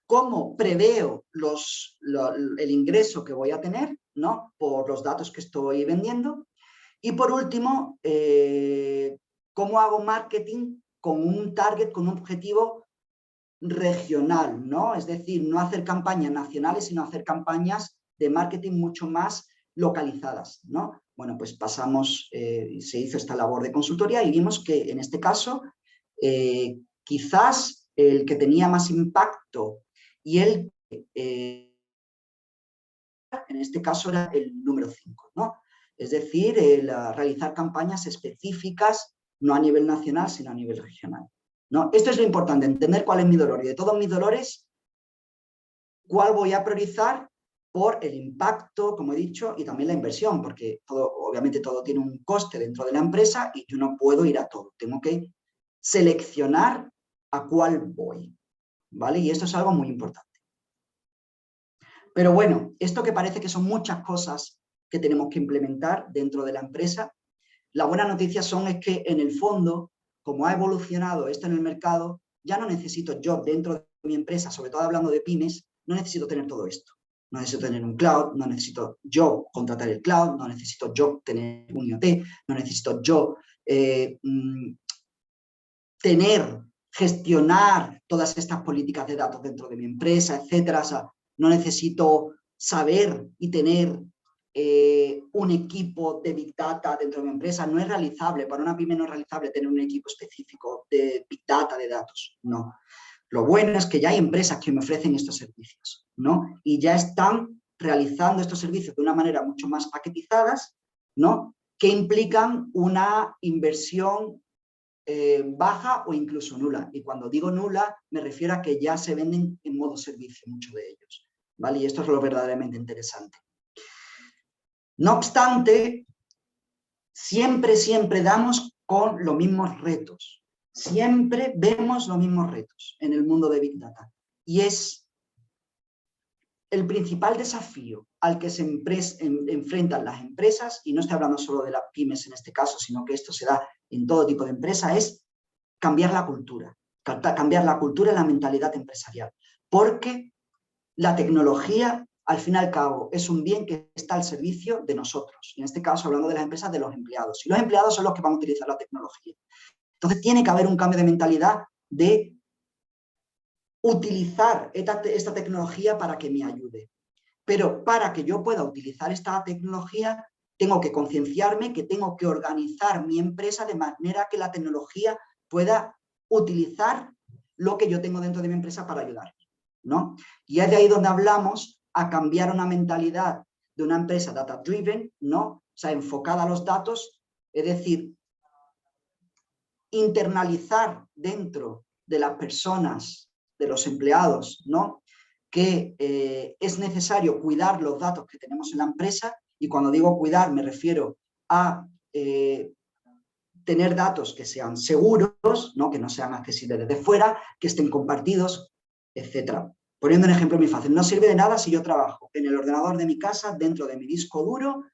Speaker 4: ¿Cómo preveo el ingreso que voy a tener, ¿no? Por los datos que estoy vendiendo? Y por último, ¿cómo hago marketing con un target, con un objetivo regional, ¿no? Es decir, no hacer campañas nacionales, sino hacer campañas de marketing mucho más localizadas, ¿no? Bueno, pues pasamos, se hizo esta labor de consultoría y vimos que en este caso, quizás el que tenía más impacto y en este caso era el número 5, ¿no? Es decir, realizar campañas específicas, no a nivel nacional, sino a nivel regional, ¿no? Esto es lo importante, entender cuál es mi dolor. Y de todos mis dolores, ¿cuál voy a priorizar por el impacto, como he dicho, y también la inversión? Porque obviamente todo tiene un coste dentro de la empresa y yo no puedo ir a todo. Tengo que seleccionar a cuál voy, ¿vale? Y esto es algo muy importante. Pero bueno, esto que parece que son muchas cosas que tenemos que implementar dentro de la empresa, la buena noticia es que en el fondo, como ha evolucionado esto en el mercado, ya no necesito yo dentro de mi empresa, sobre todo hablando de pymes, no necesito tener todo esto. No necesito tener un cloud, no necesito yo contratar el cloud, no necesito yo tener un IoT, no necesito yo gestionar todas estas políticas de datos dentro de mi empresa, etcétera. O sea, no necesito saber y tener un equipo de Big Data dentro de mi empresa. No es realizable, para una pyme no es realizable tener un equipo específico de Big Data, de datos, no. Lo bueno es que ya hay empresas que me ofrecen estos servicios, ¿no? Y ya están realizando estos servicios de una manera mucho más paquetizadas, ¿no? Que implican una inversión baja o incluso nula. Y cuando digo nula, me refiero a que ya se venden en modo servicio muchos de ellos, ¿vale? Y esto es lo verdaderamente interesante. No obstante, siempre damos con los mismos retos. Siempre vemos los mismos retos en el mundo de Big Data. Y es el principal desafío al que se enfrentan las empresas, y no estoy hablando solo de las pymes en este caso, sino que esto se da en todo tipo de empresa, es cambiar la cultura. Cambiar la cultura y la mentalidad empresarial. Porque la tecnología, al fin y al cabo, es un bien que está al servicio de nosotros. En este caso, hablando de las empresas, de los empleados. Y los empleados son los que van a utilizar la tecnología. Entonces, tiene que haber un cambio de mentalidad de utilizar esta tecnología para que me ayude. Pero para que yo pueda utilizar esta tecnología, tengo que concienciarme que tengo que organizar mi empresa de manera que la tecnología pueda utilizar lo que yo tengo dentro de mi empresa para ayudarme, ¿no? Y es de ahí donde hablamos a cambiar una mentalidad de una empresa data-driven, ¿no? O sea, enfocada a los datos, es decir, internalizar dentro de las personas, de los empleados, ¿no? Que es necesario cuidar los datos que tenemos en la empresa, y cuando digo cuidar me refiero a tener datos que sean seguros, ¿no? Que no sean accesibles desde fuera, que estén compartidos, etc. Poniendo un ejemplo muy fácil, no sirve de nada si yo trabajo en el ordenador de mi casa, dentro de mi disco duro,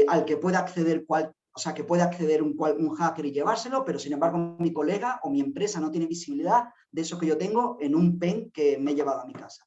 Speaker 4: al que pueda acceder un hacker y llevárselo, pero sin embargo mi colega o mi empresa no tiene visibilidad de eso que yo tengo en un pen que me he llevado a mi casa.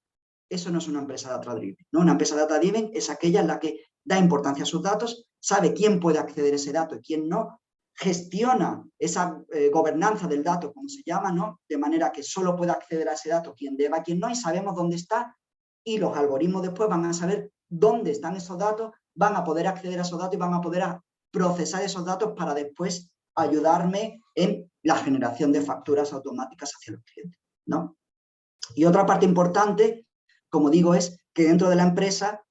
Speaker 4: Eso no es una empresa data-driven, ¿no? Una empresa data-driven es aquella en la que da importancia a sus datos, sabe quién puede acceder a ese dato y quién no, gestiona esa gobernanza del dato, como se llama, ¿no? De manera que solo pueda acceder a ese dato quien deba, quien no, y sabemos dónde está, y los algoritmos después van a saber dónde están esos datos, van a poder acceder a esos datos y van a poder procesar esos datos para después ayudarme en la generación de facturas automáticas hacia los clientes, ¿no? Y otra parte importante, como digo, es que dentro de la empresa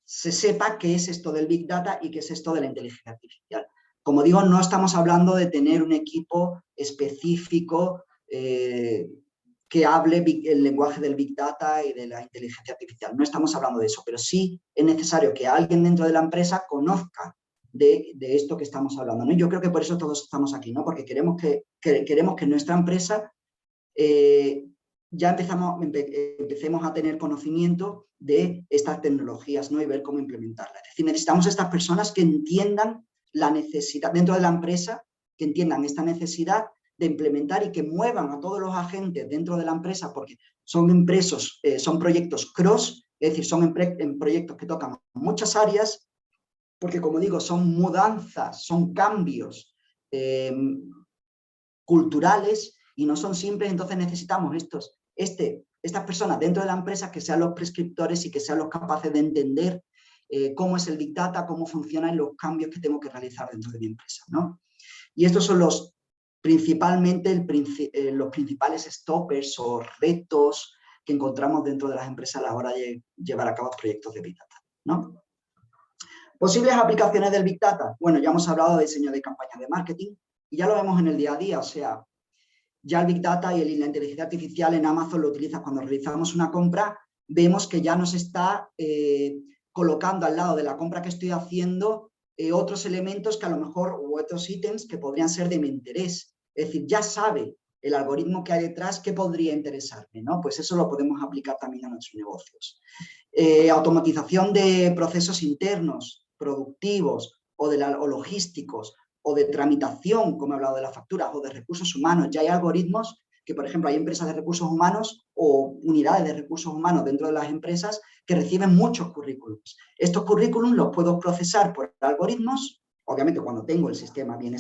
Speaker 4: se sepa qué es esto del Big Data y qué es esto de la inteligencia artificial. Como digo, no estamos hablando de tener un equipo específico que hable el lenguaje del Big Data y de la inteligencia artificial. No estamos hablando de eso, pero sí es necesario que alguien dentro de la empresa conozca de esto que estamos hablando, ¿no? Y yo creo que por eso todos estamos aquí, ¿no? Porque queremos que nuestra empresa ya empecemos a tener conocimiento de estas tecnologías, ¿no? Y ver cómo implementarlas. Es decir, necesitamos estas personas que entiendan la necesidad dentro de la empresa, que entiendan esta necesidad de implementar y que muevan a todos los agentes dentro de la empresa, porque son proyectos cross, es decir, son proyectos que tocan muchas áreas, porque como digo, son mudanzas, son cambios culturales y no son simples, entonces necesitamos estas personas dentro de la empresa que sean los prescriptores y que sean los capaces de entender cómo es el Big Data, cómo funcionan los cambios que tengo que realizar dentro de mi empresa, ¿no? Y estos son principalmente los principales stoppers o retos que encontramos dentro de las empresas a la hora de llevar a cabo proyectos de Big Data, ¿no? Posibles aplicaciones del Big Data. Bueno, ya hemos hablado de diseño de campañas de marketing y ya lo vemos en el día a día, o sea, ya el Big Data y la inteligencia artificial en Amazon lo utilizas cuando realizamos una compra, vemos que ya nos está colocando al lado de la compra que estoy haciendo otros elementos que a lo mejor, u otros ítems que podrían ser de mi interés. Es decir, ya sabe el algoritmo que hay detrás que podría interesarme, ¿no? Pues eso lo podemos aplicar también a nuestros negocios. Automatización de procesos internos, productivos o logísticos, o de tramitación, como he hablado de las facturas, o de recursos humanos. Ya hay algoritmos que, por ejemplo, hay empresas de recursos humanos o unidades de recursos humanos dentro de las empresas que reciben muchos currículums. Estos currículums los puedo procesar por algoritmos. Obviamente, cuando tengo el sistema bien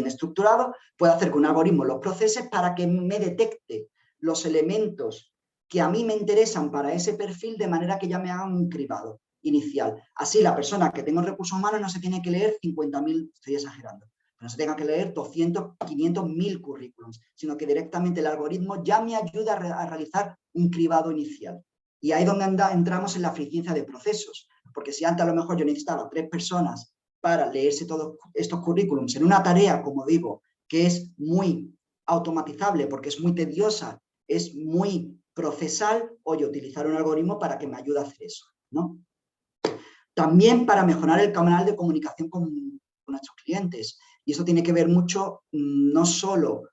Speaker 4: estructurado, puedo hacer que un algoritmo los procese para que me detecte los elementos que a mí me interesan para ese perfil, de manera que ya me hagan un cribado inicial. Así, la persona que tengo en recursos humanos no se tiene que leer 50.000, estoy exagerando, no se tenga que leer 200, 500, 1000 currículums, sino que directamente el algoritmo ya me ayuda a realizar un cribado inicial. Y ahí es donde entramos en la eficiencia de procesos, porque si antes a lo mejor yo necesitaba 3 personas para leerse todos estos currículums en una tarea, como digo, que es muy automatizable porque es muy tediosa, es muy procesal, oye, utilizar un algoritmo para que me ayude a hacer eso, ¿no? También para mejorar el canal de comunicación con nuestros clientes. Y eso tiene que ver mucho, no solo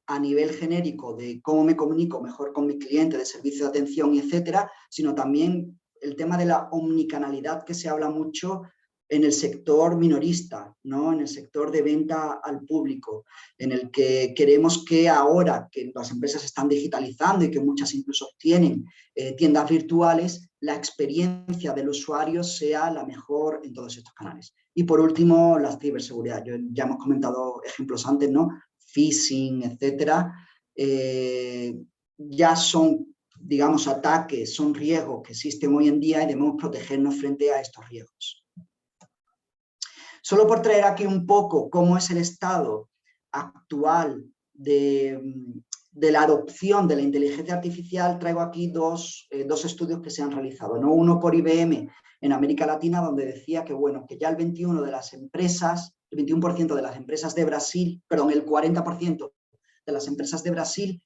Speaker 4: a nivel genérico de cómo me comunico mejor con mi cliente, de servicio de atención, etcétera, sino también el tema de la omnicanalidad que se habla mucho en el sector minorista, ¿no? En el sector de venta al público, en el que queremos que ahora que las empresas están digitalizando y que muchas incluso tienen tiendas virtuales, la experiencia del usuario sea la mejor en todos estos canales. Y por último, la ciberseguridad. Ya hemos comentado ejemplos antes, ¿no? Phishing, etcétera. Ya son, digamos, ataques, son riesgos que existen hoy en día y debemos protegernos frente a estos riesgos. Solo por traer aquí un poco cómo es el estado actual de la adopción de la inteligencia artificial, traigo aquí dos estudios que se han realizado, ¿no? Uno por IBM en América Latina, donde decía que, bueno, que ya el 21% de las empresas de Brasil, perdón, el 40% de las empresas de Brasil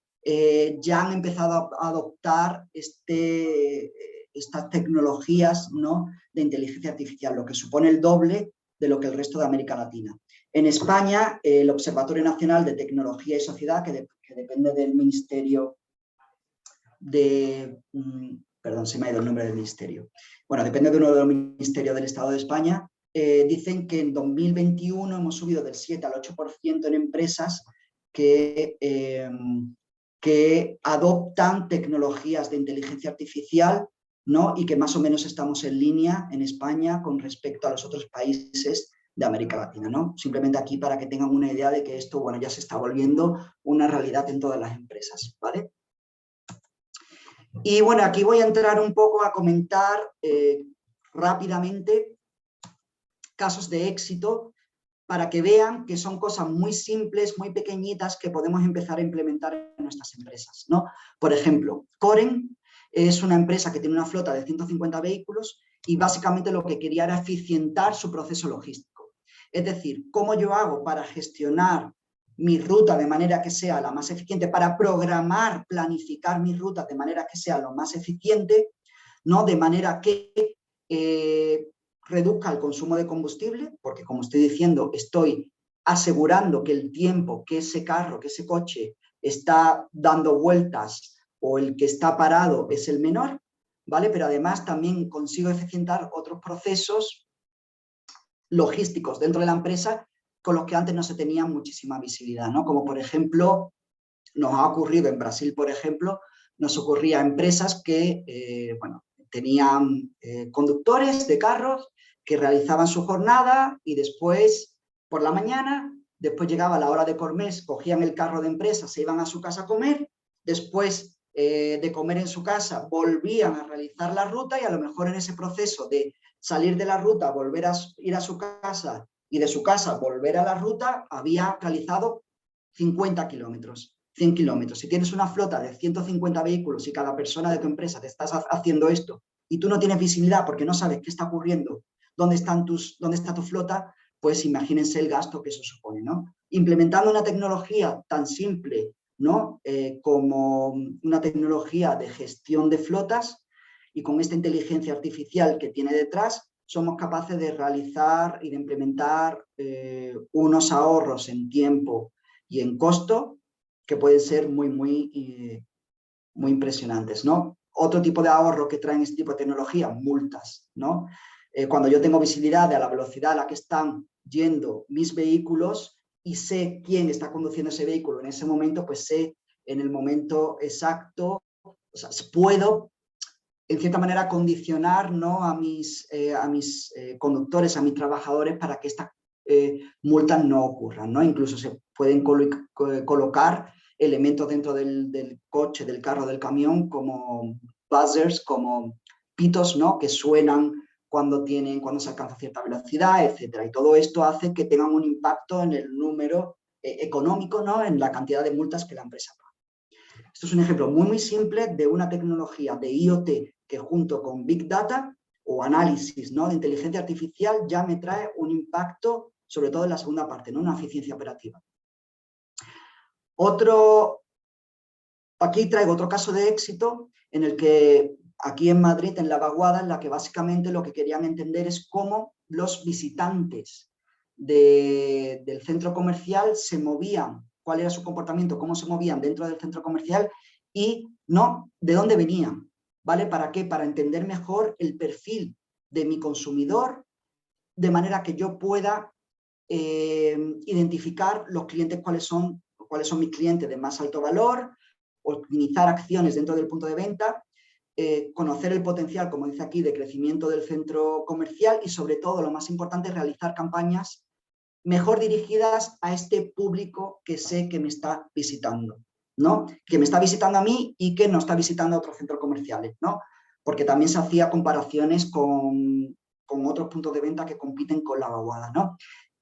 Speaker 4: ya han empezado a adoptar estas tecnologías, ¿no? De inteligencia artificial, lo que supone el doble de lo que el resto de América Latina. En España, el Observatorio Nacional de Tecnología y Sociedad, que depende del Ministerio de... perdón, se me ha ido el nombre del ministerio. Bueno, depende de uno de los ministerios del Estado de España. Dicen que en 2021 hemos subido del 7 al 8% en empresas que adoptan tecnologías de inteligencia artificial, ¿no? Y que más o menos estamos en línea en España con respecto a los otros países de América Latina, ¿no? Simplemente aquí para que tengan una idea de que esto, bueno, ya se está volviendo una realidad en todas las empresas, ¿vale? Y bueno, aquí voy a entrar un poco a comentar rápidamente casos de éxito para que vean que son cosas muy simples, muy pequeñitas que podemos empezar a implementar en nuestras empresas, ¿no? Por ejemplo, Coren es una empresa que tiene una flota de 150 vehículos y básicamente lo que quería era eficientar su proceso logístico. Es decir, cómo yo hago para gestionar mi ruta de manera que sea la más eficiente, para programar, planificar mi ruta de manera que sea lo más eficiente, ¿no? De manera que reduzca el consumo de combustible, porque como estoy diciendo, estoy asegurando que el tiempo que ese carro, que ese coche está dando vueltas o el que está parado es el menor, ¿vale? Pero además también consigo eficientar otros procesos logísticos dentro de la empresa con los que antes no se tenía muchísima visibilidad, ¿no? Como por ejemplo, nos ha ocurrido en Brasil, por ejemplo, nos ocurría a empresas que, bueno, tenían conductores de carros que realizaban su jornada y después, por la mañana, después llegaba la hora de comer, cogían el carro de empresa, se iban a su casa a comer, después de comer en su casa volvían a realizar la ruta y a lo mejor en ese proceso de salir de la ruta, volver a ir a su casa y de su casa volver a la ruta, había realizado 50 kilómetros. 100 kilómetros. Si tienes una flota de 150 vehículos y cada persona de tu empresa te estás haciendo esto y tú no tienes visibilidad porque no sabes qué está ocurriendo, dónde está tu flota, pues imagínense el gasto que eso supone, ¿no? Implementando una tecnología tan simple, ¿no? Como una tecnología de gestión de flotas y con esta inteligencia artificial que tiene detrás, somos capaces de realizar y de implementar unos ahorros en tiempo y en costo que pueden ser muy impresionantes, ¿no? Otro tipo de ahorro que traen este tipo de tecnología, multas, ¿no? Cuando yo tengo visibilidad de a la velocidad a la que están yendo mis vehículos y sé quién está conduciendo ese vehículo en ese momento, pues sé en el momento exacto, o sea, puedo en cierta manera condicionar, ¿no? a mis conductores, a mis trabajadores para que estas multas no ocurran, ¿no? Incluso se pueden colocar elementos dentro del coche, del carro, del camión, como buzzers, como pitos, ¿no? Que suenan cuando se alcanza cierta velocidad, etcétera. Y todo esto hace que tengan un impacto en el número económico, ¿no? En la cantidad de multas que la empresa paga. Esto es un ejemplo muy simple de una tecnología de IoT que junto con Big Data o análisis, ¿no? de inteligencia artificial ya me trae un impacto, sobre todo en la segunda parte, ¿no? Una eficiencia operativa. Aquí traigo otro caso de éxito en el que aquí en Madrid, en La Vaguada, en la que básicamente lo que querían entender es cómo los visitantes del centro comercial se movían, cuál era su comportamiento, cómo se movían dentro del centro comercial y no de dónde venían, ¿vale? ¿Para qué? Para entender mejor el perfil de mi consumidor, de manera que yo pueda identificar los clientes, cuáles son mis clientes de más alto valor, optimizar acciones dentro del punto de venta, conocer el potencial, como dice aquí, de crecimiento del centro comercial y sobre todo, lo más importante, realizar campañas mejor dirigidas a este público que sé que me está visitando, ¿no? Que me está visitando a mí y que no está visitando a otros centros comerciales, ¿no? Porque también se hacía comparaciones con otros puntos de venta que compiten con La Vaguada, ¿no?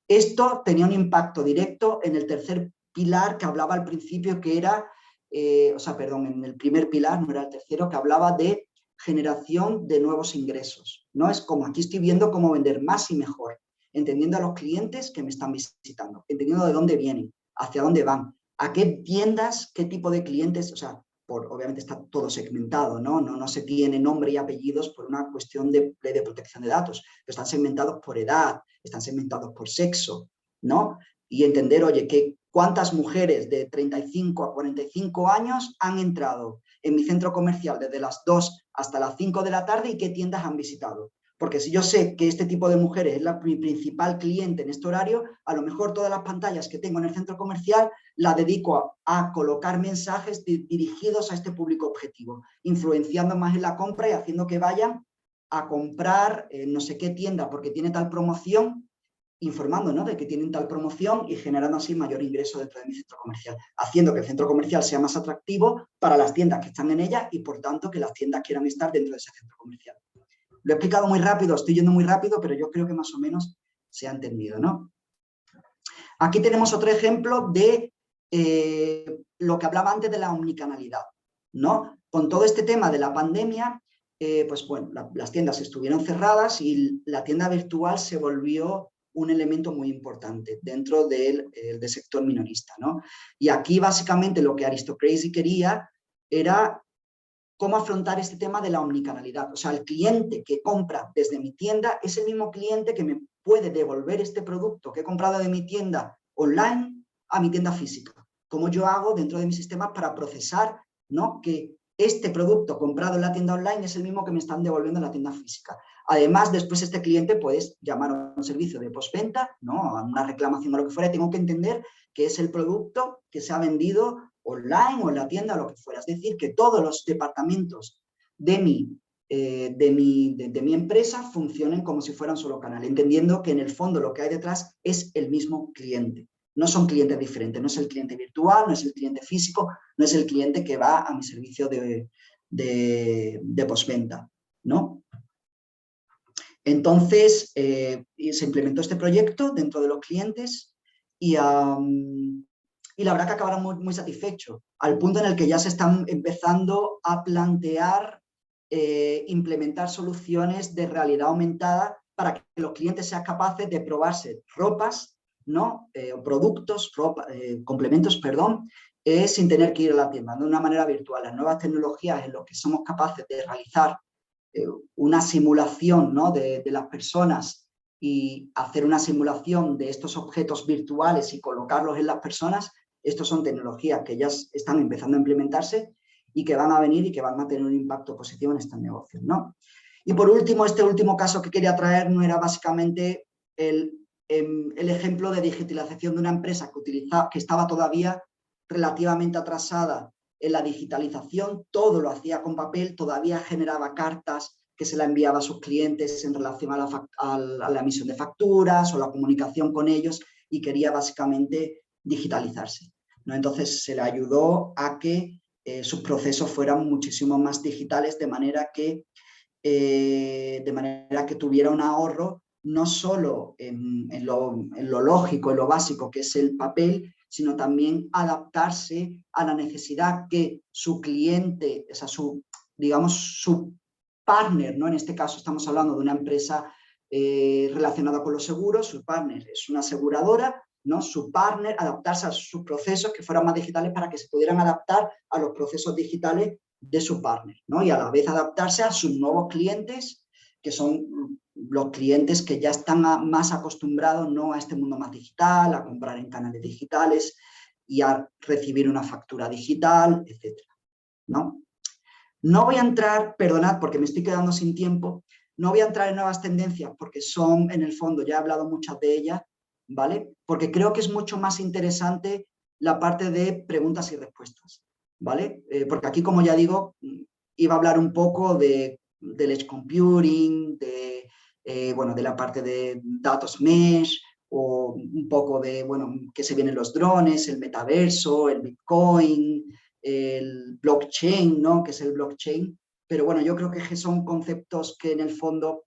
Speaker 4: Esto tenía un impacto directo en el tercer pilar que hablaba al principio, que era, en el primer pilar, no era el tercero, que hablaba de generación de nuevos ingresos, ¿no? Es como aquí estoy viendo cómo vender más y mejor, entendiendo a los clientes que me están visitando, entendiendo de dónde vienen, hacia dónde van, a qué tiendas, qué tipo de clientes, o sea, obviamente está todo segmentado, ¿no? No se tiene nombre y apellidos por una cuestión de ley de protección de datos, pero están segmentados por edad, están segmentados por sexo, ¿no? Y entender, oye, cuántas mujeres de 35 a 45 años han entrado en mi centro comercial desde las 2 hasta las 5 de la tarde y qué tiendas han visitado. Porque si yo sé que este tipo de mujeres es mi principal cliente en este horario, a lo mejor todas las pantallas que tengo en el centro comercial las dedico a colocar mensajes dirigidos a este público objetivo, influenciando más en la compra y haciendo que vayan a comprar no sé qué tienda porque tiene tal promoción, informando, ¿no? de que tienen tal promoción y generando así mayor ingreso dentro de mi centro comercial, haciendo que el centro comercial sea más atractivo para las tiendas que están en ella y por tanto que las tiendas quieran estar dentro de ese centro comercial. Lo he explicado muy rápido, estoy yendo muy rápido, pero yo creo que más o menos se ha entendido, ¿no? Aquí tenemos otro ejemplo de lo que hablaba antes de la omnicanalidad, ¿no? Con todo este tema de la pandemia, pues bueno, las tiendas estuvieron cerradas y la tienda virtual se volvió un elemento muy importante dentro del sector minorista, ¿no? Y aquí básicamente lo que Aristocrazy quería era cómo afrontar este tema de la omnicanalidad. O sea, el cliente que compra desde mi tienda es el mismo cliente que me puede devolver este producto que he comprado de mi tienda online a mi tienda física. Cómo yo hago dentro de mis sistemas para procesar, ¿no?, que este producto comprado en la tienda online es el mismo que me están devolviendo en la tienda física. Además, después este cliente puede llamar a un servicio de postventa, ¿no?, a una reclamación o lo que fuera, y tengo que entender que es el producto que se ha vendido online o en la tienda o lo que fuera. Es decir, que todos los departamentos de mi empresa funcionen como si fueran solo canal, entendiendo que en el fondo lo que hay detrás es el mismo cliente. No son clientes diferentes, no es el cliente virtual, no es el cliente físico, no es el cliente que va a mi servicio de postventa, ¿no? Entonces, se implementó este proyecto dentro de los clientes y la verdad que acabaron muy satisfechos, al punto en el que ya se están empezando a plantear implementar soluciones de realidad aumentada para que los clientes sean capaces de probarse ropas, ¿no?, productos, complementos, perdón, sin tener que ir a la tienda, de una manera virtual. Las nuevas tecnologías en las que somos capaces de realizar una simulación, ¿no?, de las personas y hacer una simulación de estos objetos virtuales y colocarlos en las personas, estas son tecnologías que ya están empezando a implementarse y que van a venir y que van a tener un impacto positivo en estos negocios, ¿no? Y por último, este último caso que quería traer no era básicamente el ejemplo de digitalización de una empresa que estaba todavía relativamente atrasada en la digitalización, todo lo hacía con papel, todavía generaba cartas que se la enviaba a sus clientes en relación a la emisión de facturas o la comunicación con ellos, y quería básicamente digitalizarse, ¿no? Entonces se le ayudó a que sus procesos fueran muchísimo más digitales, de manera que tuviera un ahorro no solo en lo lógico, en lo básico, que es el papel, sino también adaptarse a la necesidad que su cliente, o sea, su partner, ¿no? En este caso estamos hablando de una empresa relacionada con los seguros, su partner es una aseguradora, ¿no? Su partner, adaptarse a sus procesos que fueran más digitales para que se pudieran adaptar a los procesos digitales de su partner, ¿no? Y a la vez adaptarse a sus nuevos clientes, que son los clientes que ya están más acostumbrados, ¿no?, a este mundo más digital, a comprar en canales digitales y a recibir una factura digital, etcétera, ¿no? No voy a entrar, perdonad porque me estoy quedando sin tiempo, no voy a entrar en nuevas tendencias porque son, en el fondo, ya he hablado muchas de ellas, ¿vale? Porque creo que es mucho más interesante la parte de preguntas y respuestas, ¿vale? Porque aquí, como ya digo, iba a hablar un poco del edge computing, bueno, de la parte de datos mesh, o un poco de, bueno, que se vienen los drones, el metaverso, el Bitcoin, el blockchain, ¿no?, que es el blockchain. Pero bueno, yo creo que son conceptos que en el fondo,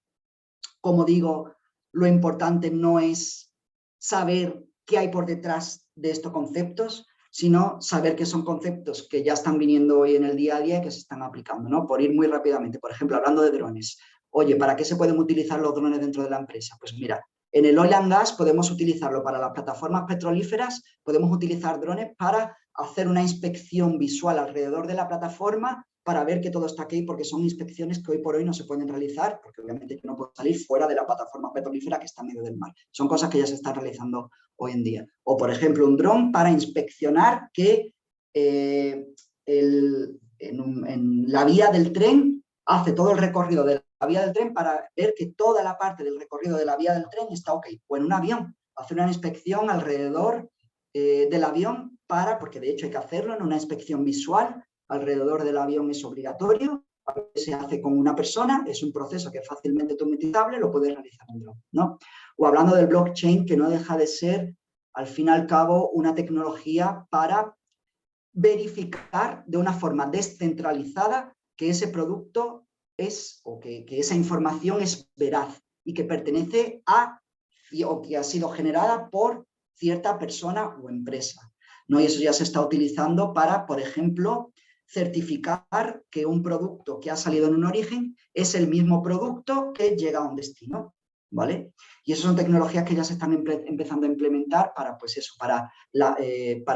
Speaker 4: como digo, lo importante no es saber qué hay por detrás de estos conceptos, sino saber que son conceptos que ya están viniendo hoy en el día a día y que se están aplicando, ¿no? Por ir muy rápidamente, por ejemplo, hablando de drones. Oye, ¿para qué se pueden utilizar los drones dentro de la empresa? Pues mira, en el oil and gas podemos utilizarlo para las plataformas petrolíferas, podemos utilizar drones para hacer una inspección visual alrededor de la plataforma para ver que todo está ok, porque son inspecciones que hoy por hoy no se pueden realizar, porque obviamente yo no puedo salir fuera de la plataforma petrolífera que está en medio del mar. Son cosas que ya se están realizando hoy en día. O, por ejemplo, un dron para inspeccionar que en la vía del tren hace todo el recorrido de la vía del tren para ver que toda la parte del recorrido de la vía del tren está ok. O en un avión, hacer una inspección alrededor del avión porque de hecho hay que hacerlo en una inspección visual alrededor del avión, es obligatorio, se hace con una persona, es un proceso que es fácilmente automatizable, lo puedes realizar en drone, ¿no? O hablando del blockchain, que no deja de ser, al fin y al cabo, una tecnología para verificar de una forma descentralizada que ese producto es, o que esa información es veraz y que pertenece a, o que ha sido generada por cierta persona o empresa, ¿no? Y eso ya se está utilizando para, por ejemplo, certificar que un producto que ha salido en un origen es el mismo producto que llega a un destino, ¿vale? Y esas son tecnologías que ya se están empezando a implementar para, pues eso, para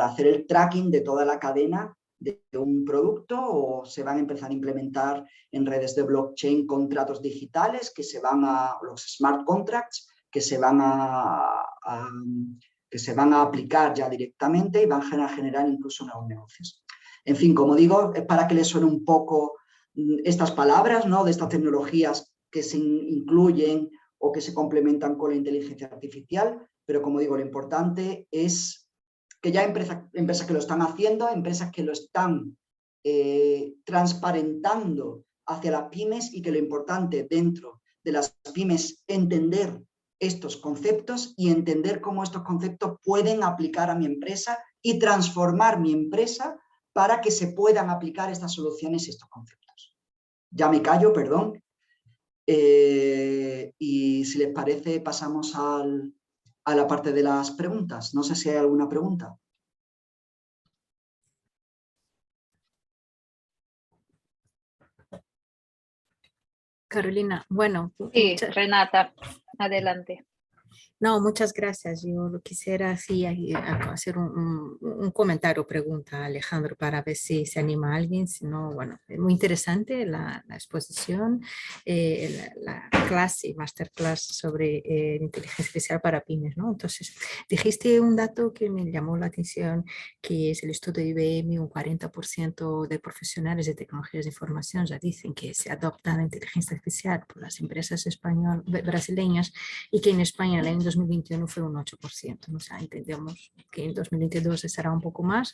Speaker 4: hacer el tracking de toda la cadena de un producto, o se van a empezar a implementar en redes de blockchain contratos digitales que se van a, los smart contracts, que se van a aplicar ya directamente y van a generar incluso nuevos negocios. En fin, como digo, es para que les suene un poco estas palabras, ¿no? De estas tecnologías que se incluyen o que se complementan con la inteligencia artificial, pero como digo, lo importante es que ya hay empresas que lo están haciendo, empresas que lo están transparentando hacia las pymes, y que lo importante dentro de las pymes entender estos conceptos y entender cómo estos conceptos pueden aplicar a mi empresa y transformar mi empresa para que se puedan aplicar estas soluciones y estos conceptos. Ya me callo, perdón. Y si les parece, pasamos a la parte de las preguntas. No sé si hay alguna pregunta.
Speaker 2: Carolina, bueno,
Speaker 3: Sí, Renata, adelante.
Speaker 2: no, muchas gracias. Yo quisiera así hacer un comentario o pregunta a Alejandro para ver si se anima alguien. Si no, bueno, es muy interesante la exposición, la clase, masterclass sobre inteligencia artificial para pymes, ¿no? Entonces, dijiste un dato que me llamó la atención, que es el estudio de IBM: un 40% de profesionales de tecnologías de información ya dicen que se adopta la inteligencia artificial por las empresas brasileñas, y que en España en 2021 fue un 8%. O sea, entendemos que en 2022 será un poco más,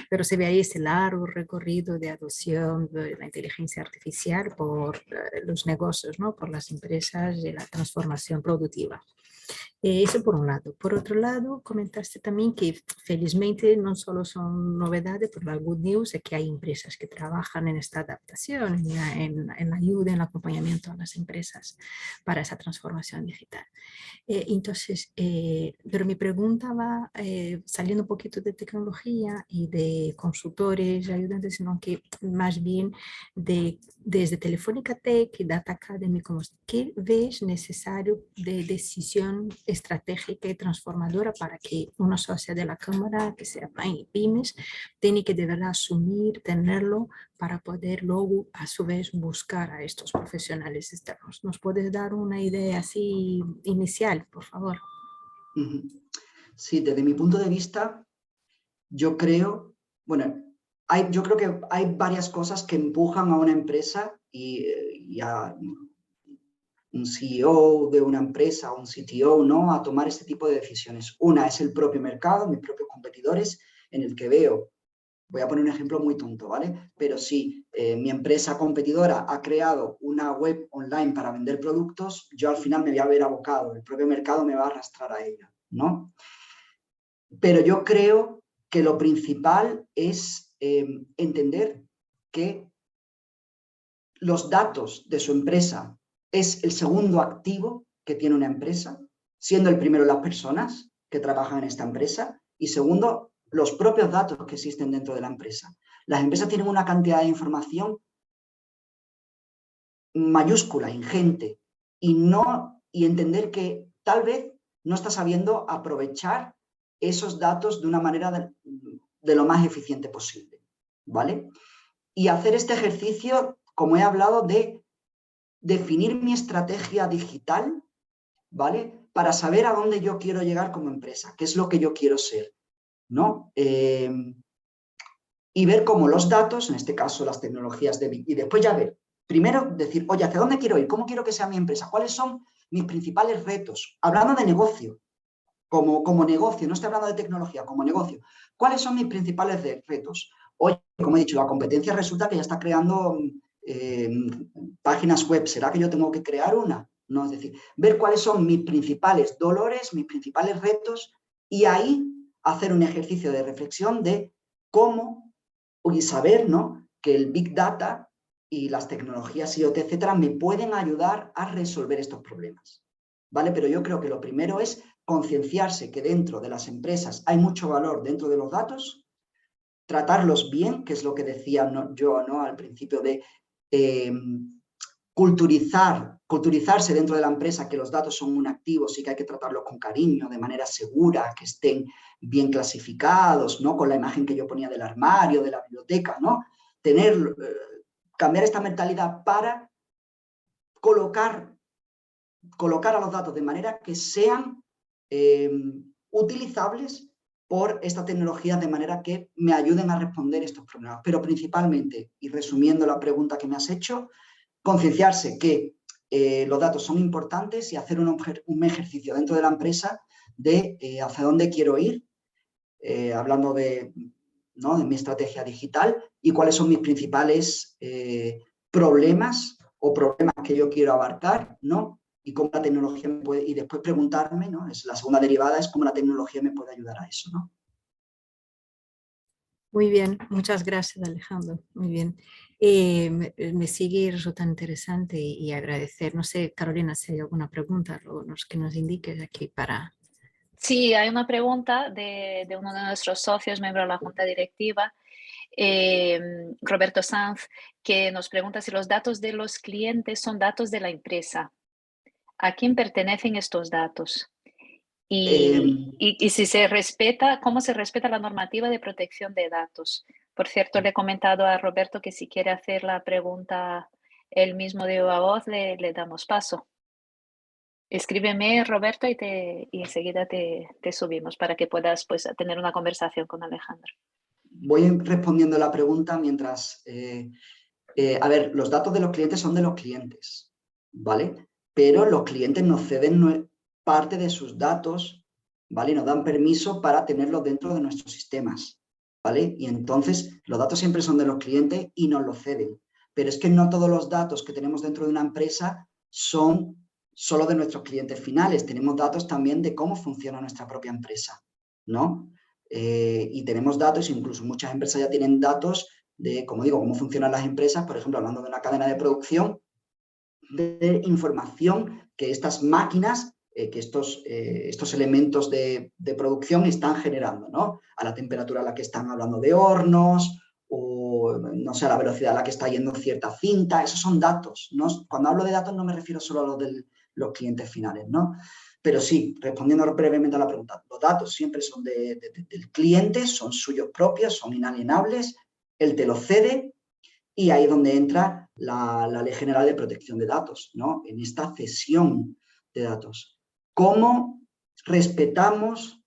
Speaker 2: pero se ve ahí ese largo recorrido de adopción de la inteligencia artificial por los negocios, ¿no? Por las empresas, de la transformación productiva. Eso por un lado. Por otro lado, comentaste también que felizmente no solo son novedades, pero la good news es que hay empresas que trabajan en esta adaptación, en la ayuda, en el acompañamiento a las empresas para esa transformación digital. Entonces, pero mi pregunta va saliendo un poquito de tecnología y de consultores y ayudantes, sino que más bien desde Telefónica Tech y Data Academy, ¿qué ves necesario de decisión estratégica y transformadora para que una sociedad de la Cámara, que sea pymes, tiene que deberá asumir, tenerlo para poder luego a su vez buscar a estos profesionales externos? ¿Nos puedes dar una idea así inicial, por favor?
Speaker 4: Sí, desde mi punto de vista, yo creo, bueno, yo creo que hay varias cosas que empujan a una empresa y a un CEO de una empresa o un CTO, ¿no?, a tomar este tipo de decisiones. Una es el propio mercado, mis propios competidores, en el que veo, voy a poner un ejemplo muy tonto, ¿vale? Pero si mi empresa competidora ha creado una web online para vender productos, yo al final me voy a ver abocado, el propio mercado me va a arrastrar a ello, ¿no? Pero yo creo que lo principal es entender que los datos de su empresa es el segundo activo que tiene una empresa, siendo el primero las personas que trabajan en esta empresa y segundo, los propios datos que existen dentro de la empresa. Las empresas tienen una cantidad de información mayúscula, ingente, y entender que tal vez no está sabiendo aprovechar esos datos de una manera de lo más eficiente posible, ¿vale? Y hacer este ejercicio, como he hablado, de definir mi estrategia digital, ¿vale? Para saber a dónde yo quiero llegar como empresa, qué es lo que yo quiero ser, ¿no? Y ver cómo los datos, en este caso las tecnologías de Big, y después ya ver, primero decir, oye, ¿hacia dónde quiero ir? ¿Cómo quiero que sea mi empresa? ¿Cuáles son mis principales retos? Hablando de negocio, como negocio, no estoy hablando de tecnología, como negocio. ¿Cuáles son mis principales retos? Hoy, como he dicho, la competencia resulta que ya está creando páginas web. ¿Será que yo tengo que crear una? No, es decir, ver cuáles son mis principales dolores, mis principales retos, y ahí hacer un ejercicio de reflexión de cómo, y saber, ¿no?, que el Big Data y las tecnologías IoT, etcétera, me pueden ayudar a resolver estos problemas, ¿vale? Pero yo creo que lo primero es concienciarse que dentro de las empresas hay mucho valor dentro de los datos, tratarlos bien, que es lo que decía yo, ¿no?, al principio de culturizarse dentro de la empresa que los datos son un activo, sí que hay que tratarlos con cariño, de manera segura, que estén bien clasificados, ¿no?, con la imagen que yo ponía del armario, de la biblioteca, ¿no? Cambiar esta mentalidad para colocar a los datos de manera que sean utilizables por esta tecnología, de manera que me ayuden a responder estos problemas. Pero principalmente, y resumiendo la pregunta que me has hecho, concienciarse que los datos son importantes y hacer un ejercicio dentro de la empresa de hacia dónde quiero ir, hablando ¿no?, de mi estrategia digital y cuáles son mis principales problemas o problemas que yo quiero abarcar, ¿no?, y cómo la tecnología me puede, y después preguntarme, ¿no?, la segunda derivada es cómo la tecnología me puede ayudar a eso, ¿no?
Speaker 2: Muy bien, muchas gracias, Alejandro. Muy bien. Me sigue resultando interesante y agradecer. No sé, Carolina, si hay alguna pregunta que nos indiques aquí para...
Speaker 3: Sí, hay una pregunta de uno de nuestros socios, miembro de la Junta Directiva, Roberto Sanz, que nos pregunta si los datos de los clientes son datos de la empresa. ¿A quién pertenecen estos datos? Y si se respeta, ¿cómo se respeta la normativa de protección de datos? Por cierto, le he comentado a Roberto que si quiere hacer la pregunta él mismo de viva voz, le damos paso. Escríbeme, Roberto, y enseguida te subimos para que puedas, pues, tener una conversación con Alejandro.
Speaker 4: Voy respondiendo la pregunta mientras... a ver, los datos de los clientes son de los clientes, ¿vale? Pero los clientes nos ceden parte de sus datos, ¿vale? Y nos dan permiso para tenerlos dentro de nuestros sistemas, ¿vale? Y entonces los datos siempre son de los clientes y nos los ceden. Pero es que no todos los datos que tenemos dentro de una empresa son solo de nuestros clientes finales. Tenemos datos también de cómo funciona nuestra propia empresa, ¿no? Y tenemos datos, incluso muchas empresas ya tienen datos de, como digo, cómo funcionan las empresas, por ejemplo, hablando de una cadena de producción, de información que estas máquinas, que estos elementos de producción están generando, ¿no? A la temperatura a la que están, hablando de hornos, o no sé, a la velocidad a la que está yendo cierta cinta. Esos son datos, ¿no? Cuando hablo de datos no me refiero solo a los de los clientes finales, ¿no? Pero sí, respondiendo brevemente a la pregunta, los datos siempre son del cliente, son suyos propios, son inalienables, él te lo cede, y ahí es donde entra la Ley General de Protección de Datos, ¿no? En esta cesión de datos. ¿Cómo respetamos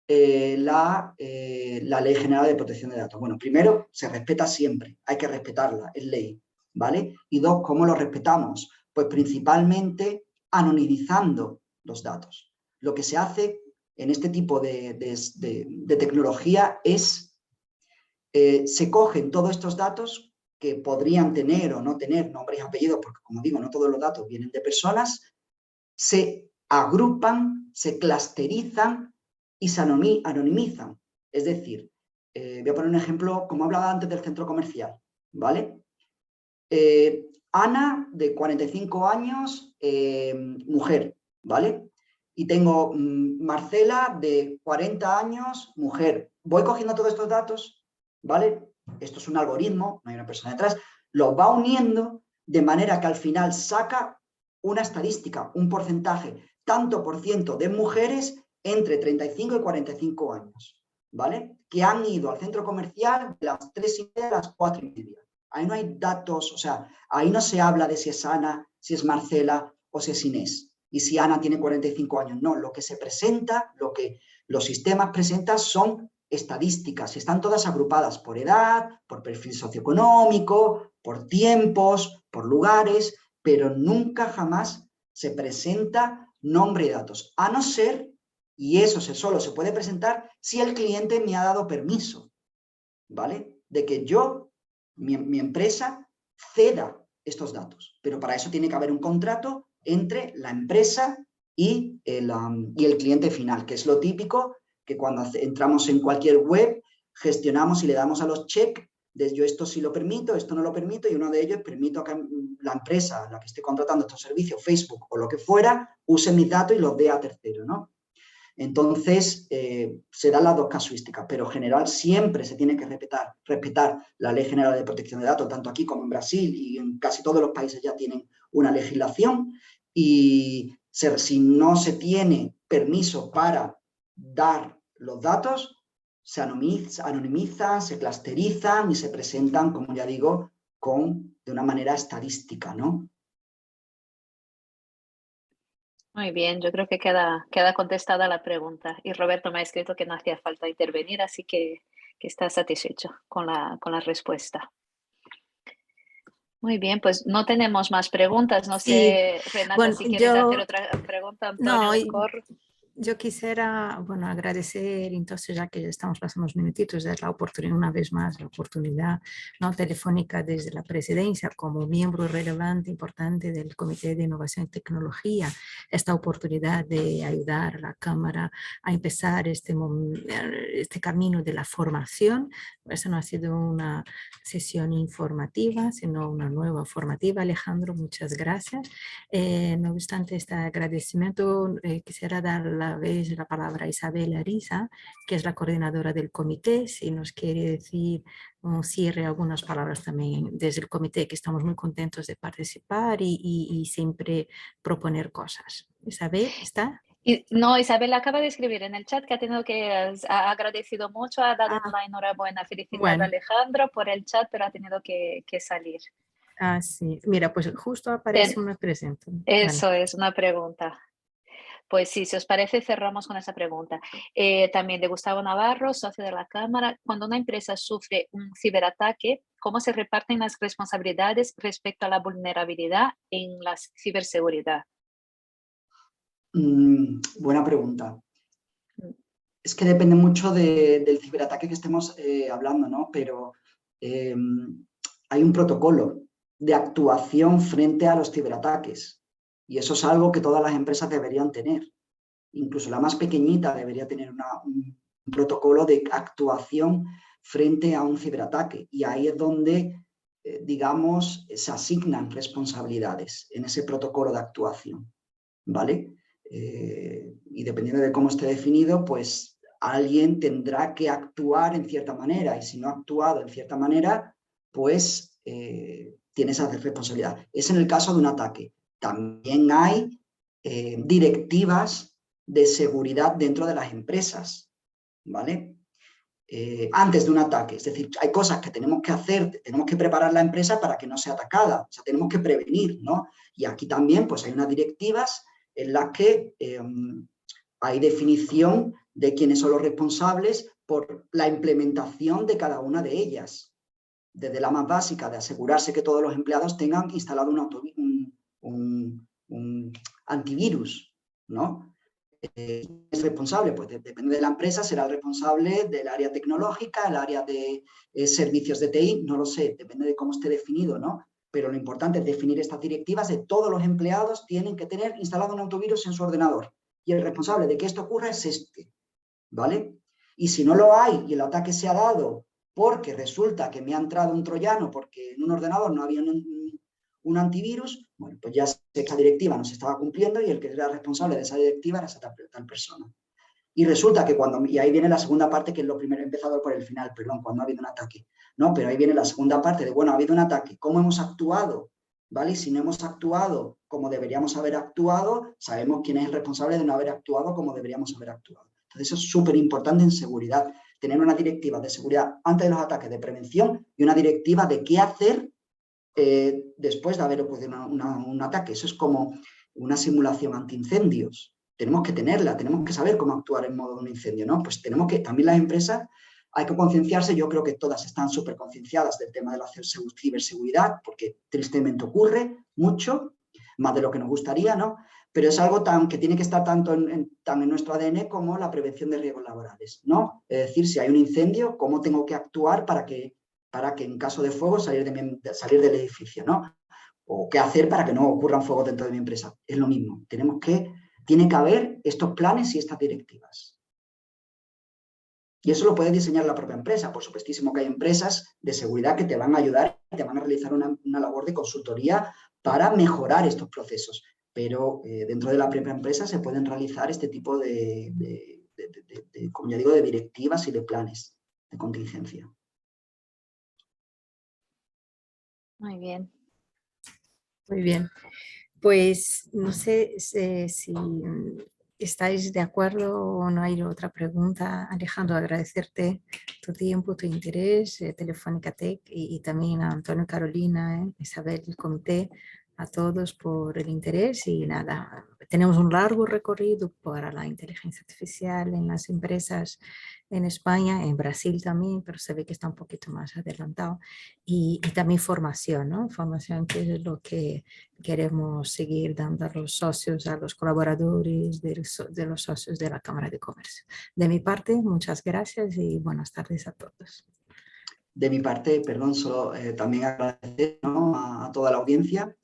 Speaker 4: la Ley General de Protección de Datos? Bueno, primero, se respeta siempre, hay que respetarla, es ley, ¿vale? Y dos, ¿cómo lo respetamos? Pues principalmente anonimizando los datos. Lo que se hace en este tipo de tecnología es, se cogen todos estos datos que podrían tener o no tener nombre y apellido, porque como digo, no todos los datos vienen de personas, se agrupan, se clusterizan y se anonimizan. Es decir, voy a poner un ejemplo, como hablaba antes del centro comercial, ¿vale? Ana, de 45 años, mujer, ¿vale? Y tengo Marcela, de 40 años, mujer. Voy cogiendo todos estos datos, ¿vale? Esto es un algoritmo, no hay una persona detrás, los va uniendo de manera que al final saca una estadística, un porcentaje, tanto por ciento de mujeres entre 35 y 45 años, ¿vale? Que han ido al centro comercial de las 3:30 a las 4:30. Ahí no hay datos, o sea, ahí no se habla de si es Ana, si es Marcela o si es Inés. Y si Ana tiene 45 años, no. Lo que se presenta, lo que los sistemas presentan son estadísticas y están todas agrupadas por edad, por perfil socioeconómico, por tiempos, por lugares, pero nunca jamás se presenta nombre y datos, a no ser, y eso solo se puede presentar si el cliente me ha dado permiso, ¿vale? De que yo, mi empresa, ceda estos datos, pero para eso tiene que haber un contrato entre la empresa y el cliente final, que es lo típico que cuando entramos en cualquier web gestionamos y le damos a los check de yo esto sí lo permito, esto no lo permito, y uno de ellos permito que la empresa a la que esté contratando estos servicios, Facebook o lo que fuera, use mis datos y los dé a tercero, ¿no? Entonces, se dan las dos casuísticas, pero en general siempre se tiene que respetar la Ley General de Protección de Datos, tanto aquí como en Brasil, y en casi todos los países ya tienen una legislación, y si no se tiene permiso para dar los datos, se anonimizan, se clusterizan y se presentan, como ya digo, de una manera estadística, ¿no?
Speaker 3: Muy bien, yo creo que queda contestada la pregunta. Y Roberto me ha escrito que no hacía falta intervenir, así que está satisfecho con la respuesta. Muy bien, pues no tenemos más preguntas. No sé, Renata,
Speaker 2: bueno,
Speaker 3: si quieres hacer otra pregunta, Antonio del Corro.
Speaker 2: Yo quisiera, bueno, agradecer, entonces, ya que ya estamos pasando unos minutitos, dar la oportunidad, una vez más, la oportunidad no telefónica desde la presidencia, como miembro relevante, importante del Comité de Innovación y Tecnología, esta oportunidad de ayudar a la Cámara a empezar este camino de la formación. Esa no ha sido una sesión informativa, sino una nueva formativa. Alejandro, muchas gracias. No obstante este agradecimiento, quisiera dar la palabra a Isabel Ariza, que es la coordinadora del comité, si nos quiere decir un cierre, algunas palabras también desde el comité, que estamos muy contentos de participar y siempre proponer cosas. Isabel, ¿está?
Speaker 3: No, Isabel acaba de escribir en el chat que ha agradecido mucho, ha dado la enhorabuena, felicidad a Alejandro por el chat, pero ha tenido que salir.
Speaker 2: Ah, sí. Mira, pues justo aparece una pregunta.
Speaker 3: Eso es una pregunta. Pues sí, si os parece, cerramos con esa pregunta. También de Gustavo Navarro, socio de la Cámara. Cuando una empresa sufre un ciberataque, ¿cómo se reparten las responsabilidades respecto a la vulnerabilidad en la ciberseguridad?
Speaker 4: Buena pregunta. Es que depende mucho del ciberataque que estemos hablando, ¿no? Pero hay un protocolo de actuación frente a los ciberataques. Y eso es algo que todas las empresas deberían tener. Incluso la más pequeñita debería tener un protocolo de actuación frente a un ciberataque. Y ahí es donde, digamos, se asignan responsabilidades en ese protocolo de actuación, ¿vale? Y dependiendo de cómo esté definido, pues alguien tendrá que actuar en cierta manera. Y si no ha actuado en cierta manera, pues tiene esa responsabilidad. Es en el caso de un ataque. También hay directivas de seguridad dentro de las empresas, ¿vale? Antes de un ataque, es decir, hay cosas que tenemos que hacer, tenemos que preparar la empresa para que no sea atacada, o sea, tenemos que prevenir, ¿no? Y aquí también, pues hay unas directivas en las que hay definición de quiénes son los responsables por la implementación de cada una de ellas, desde la más básica, de asegurarse que todos los empleados tengan instalado un antivirus, ¿no? ¿Es responsable? Pues depende de la empresa, será el responsable del área tecnológica, el área de servicios de TI, no lo sé, depende de cómo esté definido, ¿no? Pero lo importante es definir estas directivas de todos los empleados tienen que tener instalado un antivirus en su ordenador. Y el responsable de que esto ocurra es este, ¿vale? Y si no lo hay y el ataque se ha dado porque resulta que me ha entrado un troyano porque en un ordenador no había un antivirus, bueno, pues ya esa directiva no se estaba cumpliendo y el que era responsable de esa directiva era esa tal persona. Y resulta que y ahí viene la segunda parte, que es lo primero, he empezado por el final, perdón, cuando ha habido un ataque, ¿no? Pero ahí viene la segunda parte de, bueno, ha habido un ataque, ¿cómo hemos actuado? ¿Vale? Y si no hemos actuado como deberíamos haber actuado, sabemos quién es el responsable de no haber actuado como deberíamos haber actuado. Entonces eso es súper importante en seguridad, tener una directiva de seguridad antes de los ataques, de prevención, y una directiva de qué hacer después de haber ocurrido un ataque. Eso es como una simulación antiincendios. Tenemos que tenerla, tenemos que saber cómo actuar en modo de un incendio, ¿no? Pues tenemos que, también las empresas, hay que concienciarse, yo creo que todas están súper concienciadas del tema de la ciberseguridad, porque tristemente ocurre mucho, más de lo que nos gustaría, ¿no? Pero es algo que tiene que estar tanto en nuestro ADN como la prevención de riesgos laborales, ¿no? Es decir, si hay un incendio, ¿cómo tengo que actuar para que en caso de fuego salir del edificio, ¿no? O qué hacer para que no ocurran fuegos dentro de mi empresa. Es lo mismo. Tiene que haber estos planes y estas directivas. Y eso lo puede diseñar la propia empresa. Por supuestísimo que hay empresas de seguridad que te van a ayudar y te van a realizar una labor de consultoría para mejorar estos procesos. pero dentro de la propia empresa se pueden realizar este tipo como ya digo, de directivas y de planes de contingencia.
Speaker 3: Muy bien.
Speaker 2: Muy bien. Pues no sé si estáis de acuerdo o no hay otra pregunta. Alejandro, agradecerte tu tiempo, tu interés, Telefónica Tech y también a Antonio, Carolina, Isabel, el comité, a todos por el interés y nada, tenemos un largo recorrido para la inteligencia artificial en las empresas en España, en Brasil también, pero se ve que está un poquito más adelantado y también formación, ¿no? Formación que es lo que queremos seguir dando a los socios, a los colaboradores de los socios de la Cámara de Comercio. De mi parte, muchas gracias y buenas tardes a todos.
Speaker 4: De mi parte, perdón, solo también agradecer, ¿no?, a toda la audiencia.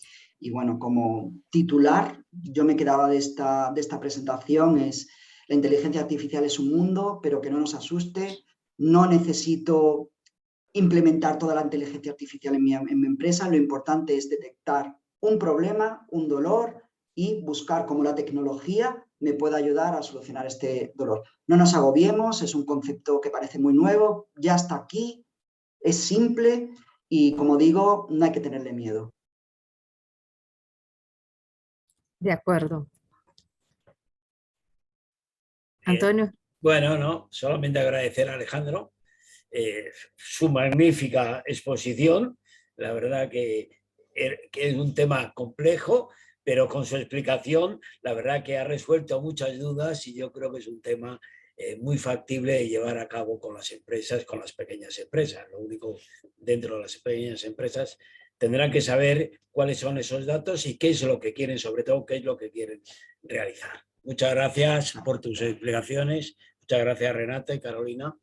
Speaker 4: Y bueno, como titular, yo me quedaba de esta presentación es: la inteligencia artificial es un mundo, pero que no nos asuste. No necesito implementar toda la inteligencia artificial en mi empresa. Lo importante es detectar un problema, un dolor y buscar cómo la tecnología me puede ayudar a solucionar este dolor. No nos agobiemos, es un concepto que parece muy nuevo, ya está aquí, es simple y, como digo, no hay que tenerle miedo.
Speaker 2: De acuerdo.
Speaker 1: Bien.
Speaker 2: Antonio.
Speaker 1: Bueno, no, solamente agradecer a Alejandro su magnífica exposición. La verdad que es un tema complejo, pero con su explicación, la verdad que ha resuelto muchas dudas y yo creo que es un tema muy factible de llevar a cabo con las empresas, con las pequeñas empresas. Lo único, dentro de las pequeñas empresas, tendrán que saber cuáles son esos datos y qué es lo que quieren, sobre todo qué es lo que quieren realizar. Muchas gracias por tus explicaciones. Muchas gracias, Renata y Carolina.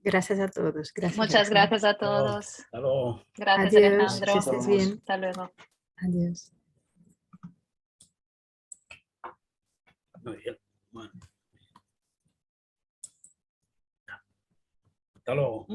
Speaker 2: Gracias a todos. Gracias,
Speaker 3: Muchas
Speaker 2: Alejandro.
Speaker 3: gracias a todos.
Speaker 1: Hasta luego.
Speaker 3: Gracias,
Speaker 2: Adiós,
Speaker 3: Alejandro.
Speaker 2: que estés bien.
Speaker 3: Hasta luego.
Speaker 2: Adiós.
Speaker 1: Muy bien. Bueno. Hasta luego.